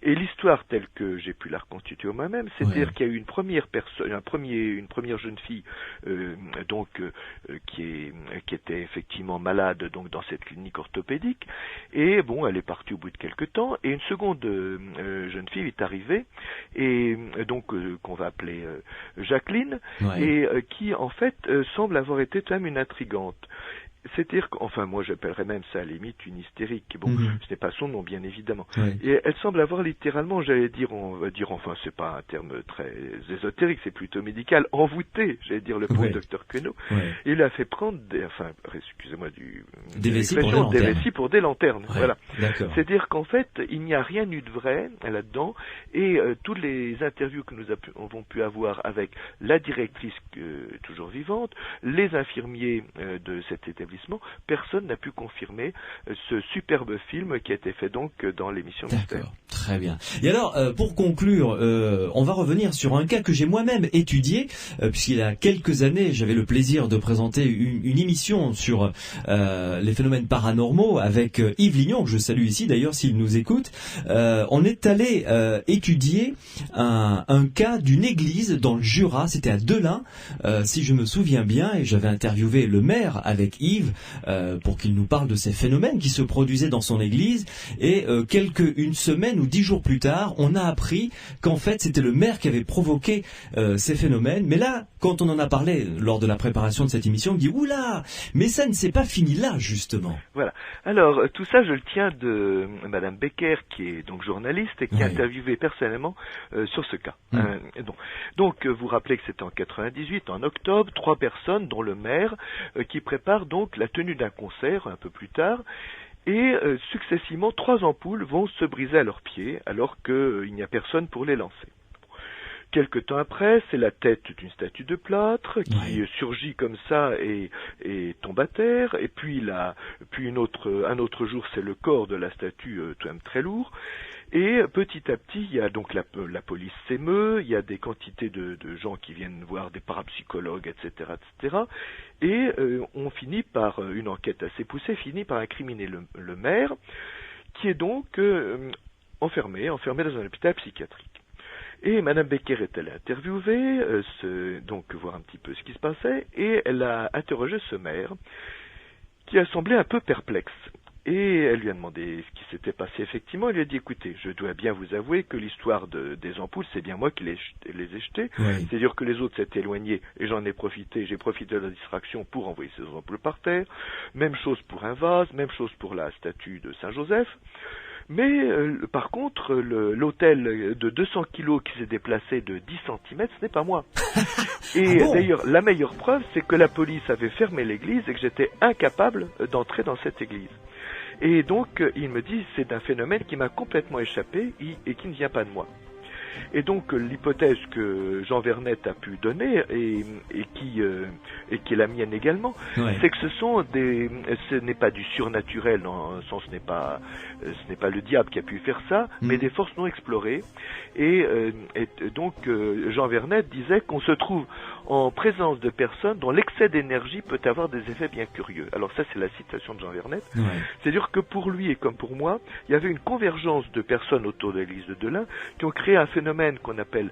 Et l'histoire telle que j'ai pu la reconstituer moi-même, c'est-à-dire qu'il y a eu une première jeune fille qui était effectivement malade donc dans cette clinique orthopédique, et bon, elle est partie au bout de quelque temps, et une seconde jeune fille est arrivée, et donc qu'on va appeler Jacqueline, et qui en fait semble avoir été quand même une intrigante. C'est-à-dire moi j'appellerais même ça à la limite une hystérique. Bon, ce n'est pas son nom bien évidemment. Et elle semble avoir littéralement, on va dire, c'est pas un terme très ésotérique, c'est plutôt médical, envoûté, j'allais dire le pauvre docteur Queneau. Il lui a fait prendre des vessies pour des lanternes. Voilà. C'est-à-dire qu'en fait, il n'y a rien eu de vrai là-dedans, et toutes les interviews que nous avons pu avoir avec la directrice toujours vivante, les infirmiers de cet établissement, personne n'a pu confirmer ce superbe film qui a été fait donc dans l'émission Mystère. Très bien. Et alors, pour conclure, on va revenir sur un cas que j'ai moi-même étudié, puisqu'il y a quelques années, j'avais le plaisir de présenter une émission sur les phénomènes paranormaux avec Yves Lignon, que je salue ici d'ailleurs s'il nous écoute. On est allé étudier un cas d'une église dans le Jura, c'était à Delin, si je me souviens bien, et j'avais interviewé le maire avec Yves pour qu'il nous parle de ces phénomènes qui se produisaient dans son église, et une semaine ou 10 jours plus tard, on a appris qu'en fait c'était le maire qui avait provoqué ces phénomènes. Mais là, quand on en a parlé lors de la préparation de cette émission, on dit oula, mais ça ne s'est pas fini là justement. Voilà. Alors tout ça, je le tiens de Madame Becker, qui est donc journaliste et qui a interviewé personnellement sur ce cas. Donc vous rappelez que c'était en 98, en octobre, 3 personnes, dont le maire, qui préparent donc la tenue d'un concert un peu plus tard. Et successivement, 3 ampoules vont se briser à leurs pieds alors qu'il n'y a personne pour les lancer. Quelque temps après, c'est la tête d'une statue de plâtre qui surgit comme ça et tombe à terre. Et puis un autre jour, c'est le corps de la statue, tout même très lourd. Et petit à petit, il y a donc la police s'émeut, il y a des quantités de gens qui viennent voir des parapsychologues, etc., etc. Et on finit par, une enquête assez poussée, finit par incriminer le maire, qui est donc enfermé dans un hôpital psychiatrique. Et Madame Becker est allée interviewer, donc voir un petit peu ce qui se passait, et elle a interrogé ce maire, qui a semblé un peu perplexe. Et elle lui a demandé ce qui s'était passé effectivement. Elle lui a dit, écoutez, je dois bien vous avouer que l'histoire des ampoules, c'est bien moi qui les ai jetées. Oui. C'est-à-dire que les autres s'étaient éloignés et j'ai profité de la distraction pour envoyer ces ampoules par terre. Même chose pour un vase, même chose pour la statue de Saint-Joseph. Mais par contre, l'autel de 200 kilos qui s'est déplacé de 10 cm, ce n'est pas moi. Et d'ailleurs, la meilleure preuve, c'est que la police avait fermé l'église et que j'étais incapable d'entrer dans cette église. Et donc, il me dit, c'est un phénomène qui m'a complètement échappé et qui ne vient pas de moi. Et donc, l'hypothèse que Jean Vernet a pu donner, et qui est la mienne également, c'est que ce n'est pas du surnaturel, dans le sens, ce n'est pas le diable qui a pu faire ça, mais des forces non explorées. Et donc, Jean Vernet disait qu'on se trouve en présence de personnes dont l'excès d'énergie peut avoir des effets bien curieux. Alors ça, c'est la citation de Jean Vernet. C'est-à-dire que pour lui et comme pour moi, il y avait une convergence de personnes autour de l'église de Delin qui ont créé un phénomène qu'on appelle,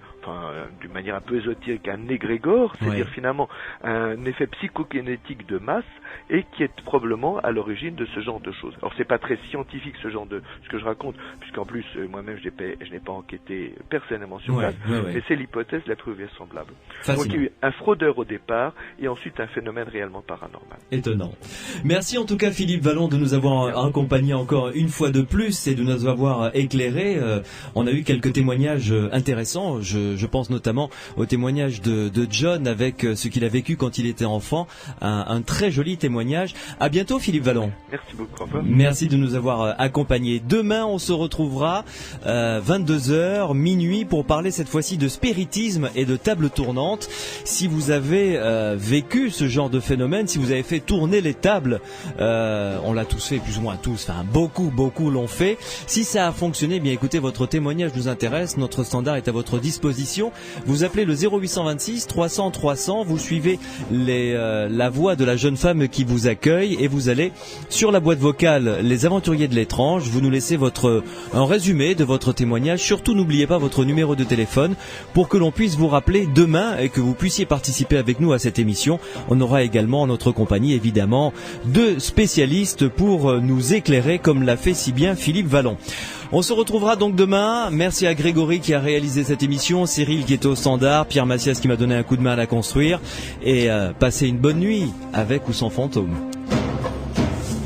d'une manière un peu ésotérique, un égrégore, c'est-à-dire finalement un effet psychokinétique de masse, et qui est probablement à l'origine de ce genre de choses. Alors c'est pas très scientifique ce que je raconte, puisqu'en plus moi-même je n'ai pas enquêté personnellement sur place, mais c'est l'hypothèse la plus vraisemblable. Donc il y a eu un fraudeur au départ et ensuite un phénomène réellement paranormal. Étonnant. Merci en tout cas Philippe Vallon de nous avoir accompagnés encore une fois de plus et de nous avoir éclairés. On a eu quelques témoignages intéressants. Je pense notamment au témoignage de John avec ce qu'il a vécu quand il était enfant. Un très joli témoignage. À bientôt Philippe Vallon. Merci beaucoup. Au revoir. Merci de nous avoir accompagnés. Demain on se retrouvera 22h, minuit pour parler cette fois-ci de spiritisme et de table tournante. Si vous avez vécu ce genre de phénomène, si vous avez fait tourner les tables, on l'a tous fait, plus ou moins tous, enfin beaucoup l'ont fait. Si ça a fonctionné, bien écoutez, votre témoignage nous intéresse, notre standard est à votre disposition. Vous appelez le 0826 300 300, vous suivez la voix de la jeune femme qui vous accueille et vous allez sur la boîte vocale Les Aventuriers de l'étrange, vous nous laissez un résumé de votre témoignage. Surtout n'oubliez pas votre numéro de téléphone pour que l'on puisse vous rappeler demain et que vous puissiez participer avec nous à cette émission. On aura également en notre compagnie évidemment 2 spécialistes pour nous éclairer comme l'a fait si bien Philippe Vallon. On se retrouvera donc demain. Merci à Grégory qui a réalisé cette émission, Cyril qui était au standard, Pierre Massias qui m'a donné un coup de main à la construire et passez une bonne nuit avec ou sans fantôme.